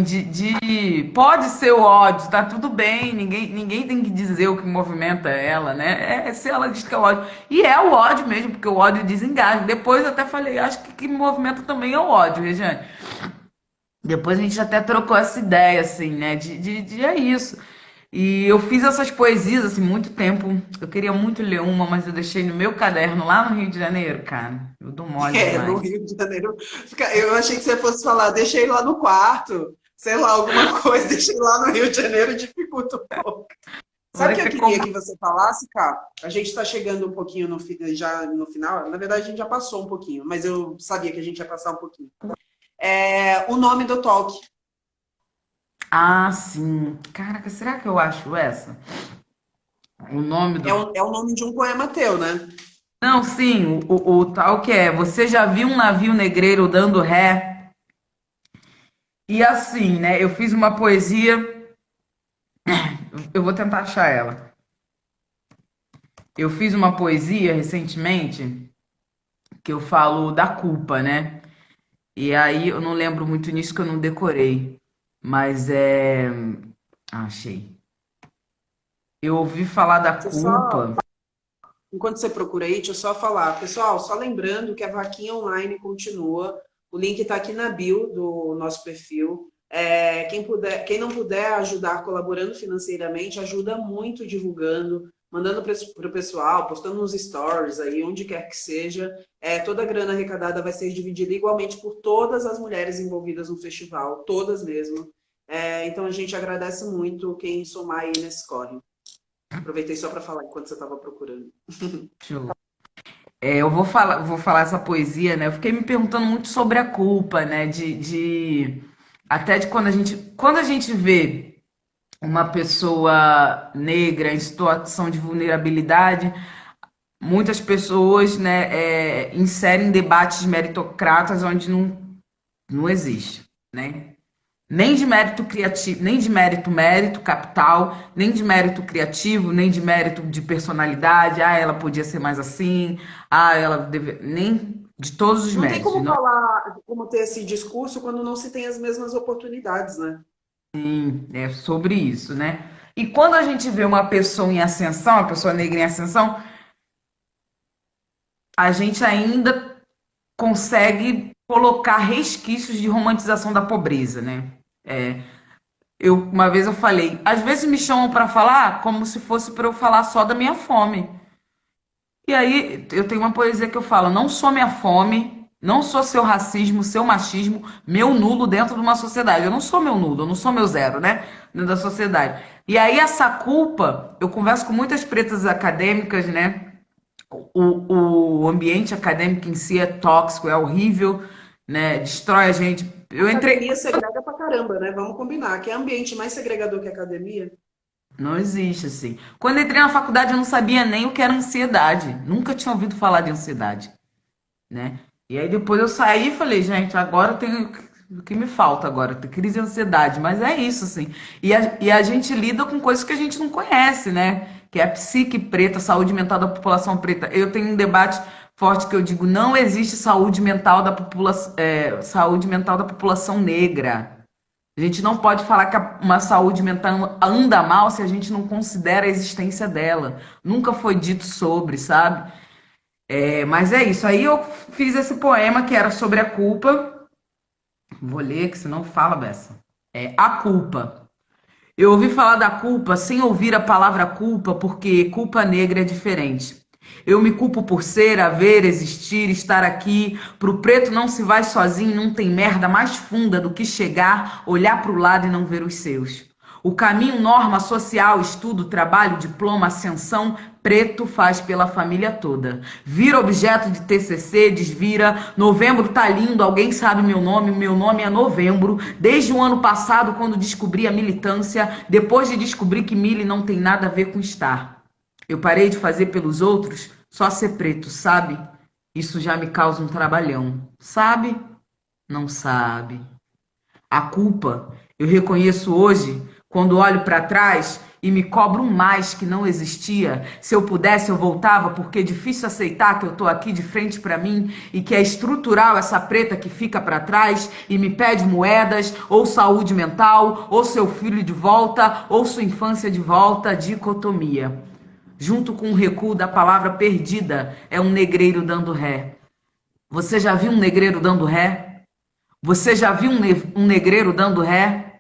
pode ser o ódio, tá tudo bem, ninguém tem que dizer o que movimenta ela, né? Se ela diz que é o ódio. E é o ódio mesmo, porque o ódio desengaja. Depois eu até falei, acho que me movimenta também é o ódio, Regiane. Depois a gente até trocou essa ideia, assim, né? É isso. E eu fiz essas poesias, assim, muito tempo. Eu queria muito ler uma, mas eu deixei no meu caderno lá no Rio de Janeiro, cara. Eu dou mole É, no demais. Rio de Janeiro. Eu achei que você fosse falar, deixei lá no quarto, sei lá, alguma coisa, deixei lá no Rio de Janeiro, dificulta um pouco. Sabe o Vai que eu ter queria que você falasse, cara? A gente está chegando um pouquinho já no final. Na verdade, a gente já passou um pouquinho, mas eu sabia que a gente ia passar um pouquinho. O nome do talk. Ah, sim. Caraca, será que eu acho essa? O nome do. É o nome de um poema teu, né? Não, sim, o tal que é. Você já viu um navio negreiro dando ré? E assim, né? Eu fiz uma poesia. Eu vou tentar achar ela. Eu fiz uma poesia recentemente que eu falo da culpa, né? E aí eu não lembro muito nisso que eu não decorei. Mas é. Achei. Eu ouvi falar da Você só, culpa. enquanto você procura aí, deixa eu só falar. Pessoal, só lembrando que a vaquinha online continua. O link está aqui na bio do nosso perfil. Quem não puder ajudar colaborando financeiramente, ajuda muito divulgando. mandando para o pessoal, postando nos stories aí, onde quer que seja. Toda a grana arrecadada vai ser dividida igualmente por todas as mulheres envolvidas no festival, todas mesmo. Então a gente agradece muito quem somar aí nesse corre. Aproveitei só para falar enquanto você estava procurando. Show. Eu vou falar essa poesia, né? Eu fiquei me perguntando muito sobre a culpa, né? Até de quando a gente vê uma pessoa negra em situação de vulnerabilidade, muitas pessoas, né, inserem debates meritocratas onde não existe, né? Nem de mérito criativo, nem de mérito capital, nem de mérito criativo, nem de mérito de personalidade. Ah, ela podia ser mais assim. Ah, ela deve, nem de todos os Não tem méritos. como Não, falar, como ter esse discurso quando não se tem as mesmas oportunidades, né? é sobre isso, né? E quando a gente vê uma pessoa em ascensão, uma pessoa negra em ascensão, a gente ainda consegue colocar resquícios de romantização da pobreza, né? É, uma vez eu falei, às vezes me chamam para falar como se fosse para eu falar só da minha fome. E aí eu tenho uma poesia que eu falo, não sou minha fome, não sou seu racismo, seu machismo, meu nulo dentro de uma sociedade. Eu não sou meu nulo, eu não sou meu zero, né? Dentro da sociedade. E aí essa culpa, eu converso com muitas pretas acadêmicas, né? O ambiente acadêmico em si é tóxico, é horrível, né? Destrói a gente. Eu entrei. Academia segrega pra caramba, né? Vamos combinar. Que é ambiente mais segregador que academia? Não existe assim. Quando eu entrei na faculdade, eu não sabia nem o que era ansiedade. Nunca tinha ouvido falar de ansiedade, né? E aí depois eu saí e falei, gente, agora eu tenho o que me falta agora, tem crise de ansiedade, mas é isso assim. E a gente lida com coisas que a gente não conhece, né? Que é a psique preta, saúde mental da população preta. Eu tenho um debate forte que eu digo, não existe saúde mental da população negra. A gente não pode falar que uma saúde mental anda mal se a gente não considera a existência dela. Nunca foi dito sobre, sabe? Mas é isso. Aí eu fiz esse poema que era sobre a culpa. Vou ler, que senão fala dessa. A culpa. Eu ouvi falar da culpa sem ouvir a palavra culpa, porque culpa negra é diferente. Eu me culpo por ser, haver, existir, estar aqui. Pro preto não se vai sozinho, não tem merda mais funda do que chegar, olhar pro lado e não ver os seus. O caminho, norma social, estudo, trabalho, diploma, ascensão, preto faz pela família toda. Vira objeto de TCC, desvira. Novembro tá lindo, alguém sabe meu nome é Novembro. Desde o ano passado, quando descobri a militância, depois de descobrir que mili não tem nada a ver com estar. Eu parei de fazer pelos outros só ser preto, sabe? Isso já me causa um trabalhão. Sabe? Não sabe. A culpa eu reconheço hoje quando olho para trás e me cobro um mais que não existia. Se eu pudesse, eu voltava, porque é difícil aceitar que eu tô aqui de frente para mim e que é estrutural essa preta que fica para trás e me pede moedas, ou saúde mental, ou seu filho de volta, ou sua infância de volta, dicotomia. Junto com o recuo da palavra perdida, é um negreiro dando ré. Você já viu um negreiro dando ré? Você já viu um negreiro dando ré?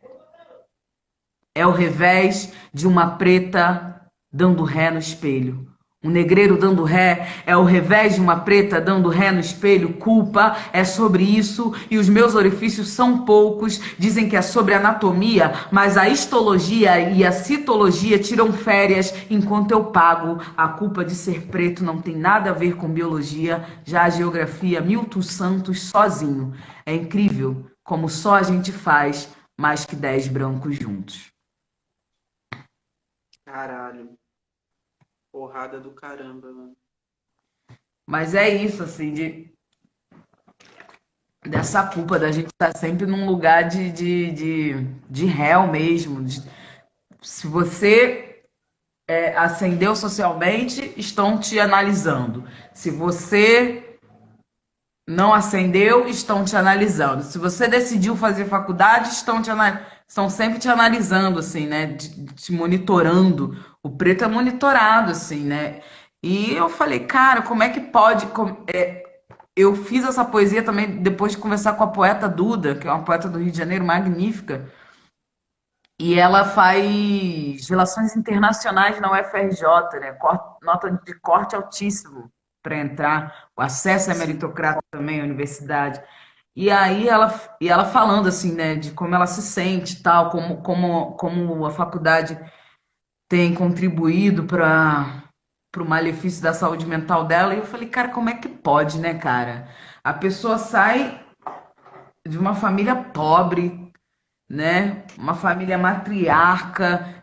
É o revés de uma preta dando ré no espelho. Um negreiro dando ré é o revés de uma preta dando ré no espelho. Culpa é sobre isso e os meus orifícios são poucos. Dizem que é sobre anatomia, mas a histologia e a citologia tiram férias enquanto eu pago. A culpa de ser preto não tem nada a ver com biologia. Já a geografia, Milton Santos sozinho. É incrível como só a gente faz mais que 10 brancos juntos. Caralho. Porrada do caramba, mano. Mas é isso, assim, dessa culpa da gente estar sempre num lugar de réu mesmo. Se você ascendeu socialmente, estão te analisando. Se você não ascendeu, estão te analisando. Se você decidiu fazer faculdade, estão sempre te analisando, assim, né? Te monitorando. O preto é monitorado, assim, né? E eu falei, cara, como é que pode? Eu fiz essa poesia também depois de conversar com a poeta Duda, que é uma poeta do Rio de Janeiro magnífica. E ela faz relações internacionais na UFRJ, né? Nota de corte altíssimo para entrar. O acesso é Sim. meritocrata também à universidade. E aí ela falando assim, né, de como ela se sente, e tal, como a faculdade tem contribuído para o malefício da saúde mental dela. E eu falei, cara, como é que pode, né, cara? A pessoa sai de uma família pobre, né? Uma família matriarca,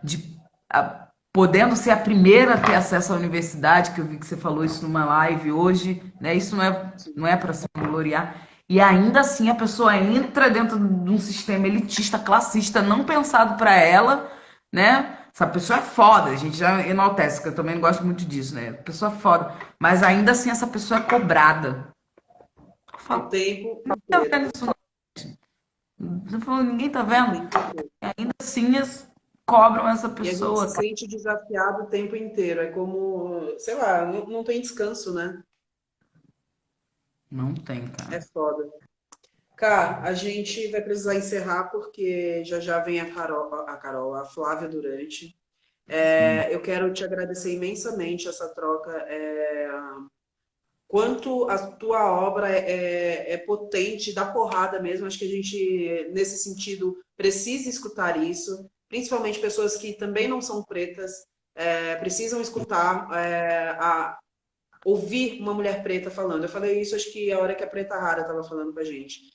podendo ser a primeira a ter acesso à universidade, que eu vi que você falou isso numa live hoje, né? Isso não é para se gloriar. E ainda assim a pessoa entra dentro de um sistema elitista, classista, não pensado para ela, né? Essa pessoa é foda, a gente já enaltece, que eu também não gosto muito disso, né? A pessoa é foda. Mas ainda assim essa pessoa é cobrada. Eu O falo, tempo tá inteiro. vendo isso? Eu falo, ninguém tá O vendo? tempo inteiro. Ainda assim cobram essa E a gente pessoa. se sente desafiado o tempo inteiro. É como, sei lá, não tem descanso, né? Não tem, É cara. foda. Cara, a gente vai precisar encerrar porque já já vem a Flávia Durante. Sim. Eu quero te agradecer imensamente essa troca. Quanto a tua obra é potente, dá porrada mesmo. Acho que a gente, nesse sentido, precisa escutar isso. Principalmente pessoas que também não são pretas, precisam escutar, ouvir uma mulher preta falando. Eu falei isso, acho que a hora que a Preta Rara estava falando com a gente.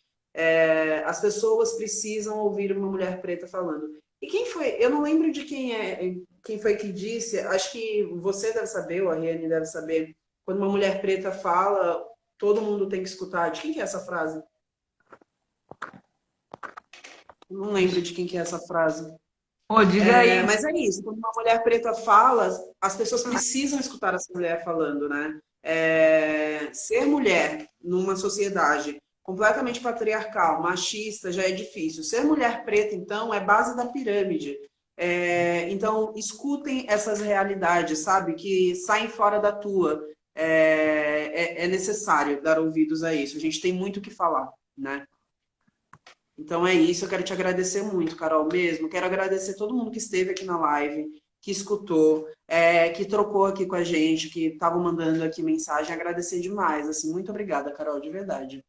As pessoas precisam ouvir uma mulher preta falando. E quem foi? Eu não lembro de quem foi que disse. Acho que você deve saber, ou a Riane deve saber. Quando uma mulher preta fala, todo mundo tem que escutar. De quem que é essa frase? Não lembro de quem que é essa frase. Pô, diga aí. Mas é isso, quando uma mulher preta fala, as pessoas precisam escutar essa mulher falando, né? Ser mulher numa sociedade completamente patriarcal, machista, já é difícil. Ser mulher preta, então, é base da pirâmide. Então, escutem essas realidades, sabe? Que saem fora da tua. É necessário dar ouvidos a isso. A gente tem muito o que falar, né? Então é isso, eu quero te agradecer muito, Carol, mesmo. Quero agradecer todo mundo que esteve aqui na live, que escutou, que trocou aqui com a gente, que estava mandando aqui mensagem. Agradecer demais, assim. Muito obrigada, Carol, de verdade.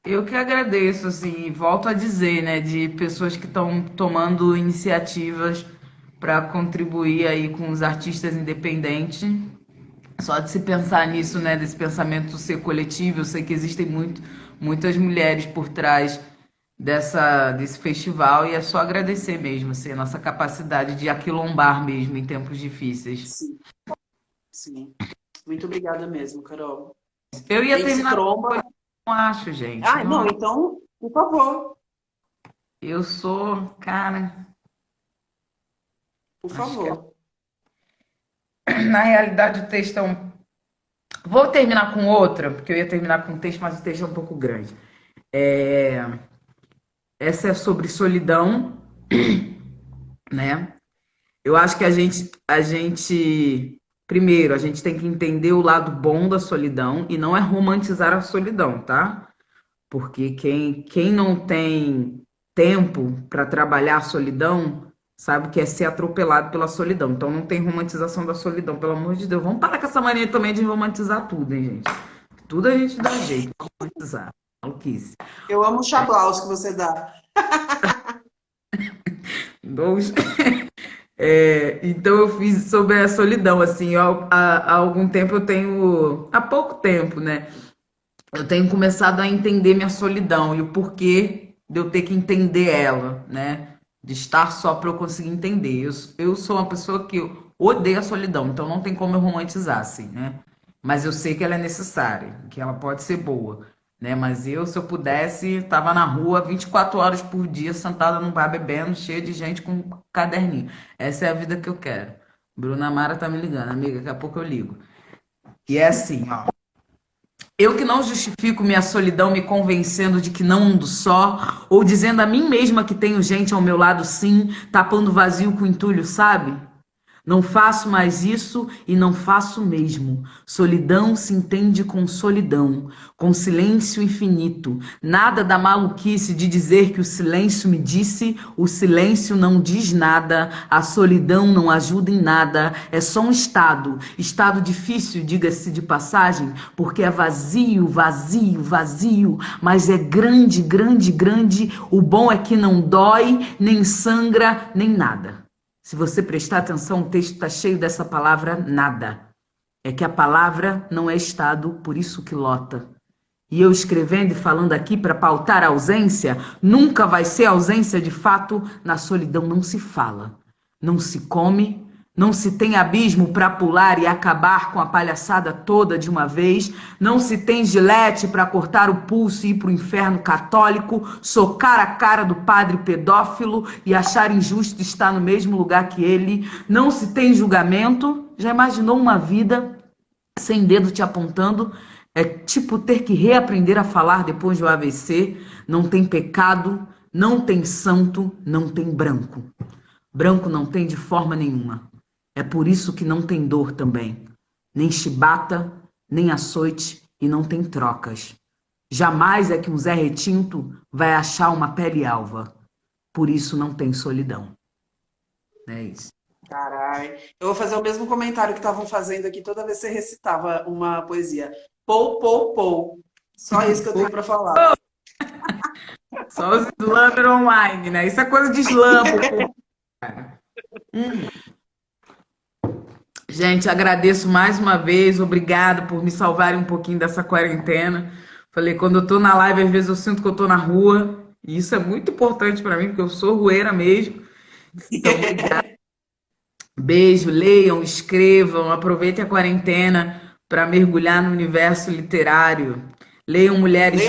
Eu que agradeço, assim, e volto a dizer, né, de pessoas que estão tomando iniciativas para contribuir aí com os artistas independentes. Só de se pensar nisso, né, desse pensamento ser coletivo, eu sei que existem muitas mulheres por trás desse festival e é só agradecer mesmo, assim, a nossa capacidade de aquilombar mesmo em tempos difíceis. Sim, sim. Muito obrigada mesmo, Carol. Eu A ia gente se terminar, tromba. não acho, gente. Ah, não, Não, então, por favor, eu sou, cara, por acho que favor. na realidade o texto é um. Vou terminar com outra, porque eu ia terminar com um texto, mas o texto é um pouco grande. É, essa é sobre solidão, né? Eu acho que primeiro, a gente tem que entender o lado bom da solidão e não é romantizar a solidão, tá? Porque quem não tem tempo para trabalhar a solidão, sabe que é ser atropelado pela solidão. Então não tem romantização da solidão, pelo amor de Deus. Vamos parar com essa mania também de romantizar tudo, hein, gente? Tudo a gente dá jeito de romantizar. Maluquice. Eu amo os aplausos que você dá. Dois. Então eu fiz sobre a solidão, assim, há algum tempo há pouco tempo, né? Eu tenho começado a entender minha solidão e o porquê de eu ter que entender ela, né? De estar só para eu conseguir entender. Eu sou uma pessoa que odeia a solidão, então não tem como eu romantizar, assim, né? Mas eu sei que ela é necessária, que ela pode ser boa, né? Mas se eu pudesse, estava na rua 24 horas por dia, sentada num bar bebendo, cheia de gente com um caderninho. Essa é a vida que eu quero. Bruna Mara tá me ligando, amiga, daqui a pouco eu ligo. E é assim, ó. Eu que não justifico minha solidão me convencendo de que não ando só, ou dizendo a mim mesma que tenho gente ao meu lado sim, tapando vazio com entulho, sabe? Não faço mais isso e não faço mesmo. Solidão se entende com solidão, com silêncio infinito. Nada da maluquice de dizer que o silêncio me disse, o silêncio não diz nada, a solidão não ajuda em nada, é só um estado difícil, diga-se de passagem, porque é vazio, vazio, vazio, mas é grande, grande, grande. O bom é que não dói, nem sangra, nem nada. Se você prestar atenção, o texto está cheio dessa palavra nada. É que a palavra não é estado, por isso que lota. E eu escrevendo e falando aqui para pautar a ausência, nunca vai ser ausência de fato, na solidão não se fala, não se come, não se tem abismo para pular e acabar com a palhaçada toda de uma vez, não se tem gilete para cortar o pulso e ir para o inferno católico, socar a cara do padre pedófilo e achar injusto estar no mesmo lugar que ele, não se tem julgamento. Já imaginou uma vida sem dedo te apontando? É tipo ter que reaprender a falar depois do AVC. Não tem pecado, não tem santo, não tem branco. Branco não tem de forma nenhuma. É por isso que não tem dor também. Nem chibata, nem açoite e não tem trocas. Jamais é que um Zé Retinto vai achar uma pele alva. Por isso não tem solidão. É isso. Caralho. Eu vou fazer o mesmo comentário que estavam fazendo aqui toda vez que você recitava uma poesia. Pou, pou, pou. Só isso que eu tenho para falar. Só os slammer online, né? Isso é coisa de slam. Gente, agradeço mais uma vez. Obrigada por me salvarem um pouquinho dessa quarentena. Falei, quando eu tô na live, às vezes eu sinto que eu tô na rua. E isso é muito importante para mim, porque eu sou rueira mesmo. Então, obrigada. Beijo, leiam, escrevam, aproveitem a quarentena para mergulhar no universo literário. Leiam Mulheres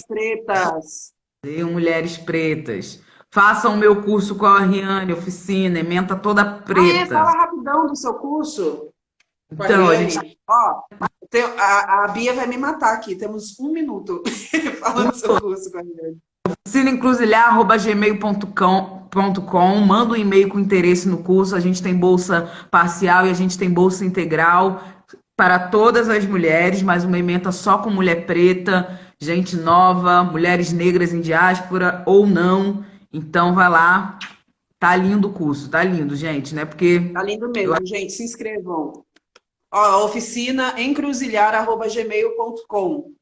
Pretas. Leiam Mulheres Pretas. Façam o meu curso com a Ariane, oficina, ementa toda preta. Fala rapidão do seu curso. Então, a gente... Ó, a Bia vai me matar aqui. Temos 1 minuto falando do seu curso com a Ariane. oficinaencruzilhar@gmail.com. Manda um e-mail com interesse no curso. A gente tem bolsa parcial e a gente tem bolsa integral para todas as mulheres, mas uma ementa só com mulher preta, gente nova, mulheres negras em diáspora ou não. Então vai lá. Tá lindo o curso, tá lindo, gente, né? Porque tá lindo mesmo, gente. Se inscrevam. Ó, oficinaencruzilhar@gmail.com.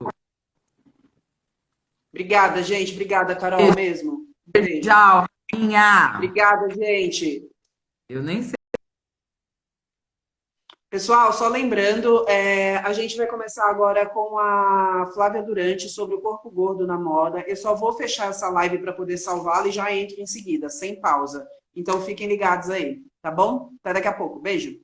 Obrigada, gente. Obrigada, Carol, mesmo. Beijo. Tchau, rainha. Obrigada, gente. Eu nem sei. Pessoal, só lembrando, a gente vai começar agora com a Flávia Durante sobre o corpo gordo na moda. Eu só vou fechar essa live para poder salvá-la e já entro em seguida, sem pausa. Então fiquem ligados aí, tá bom? Até daqui a pouco. Beijo.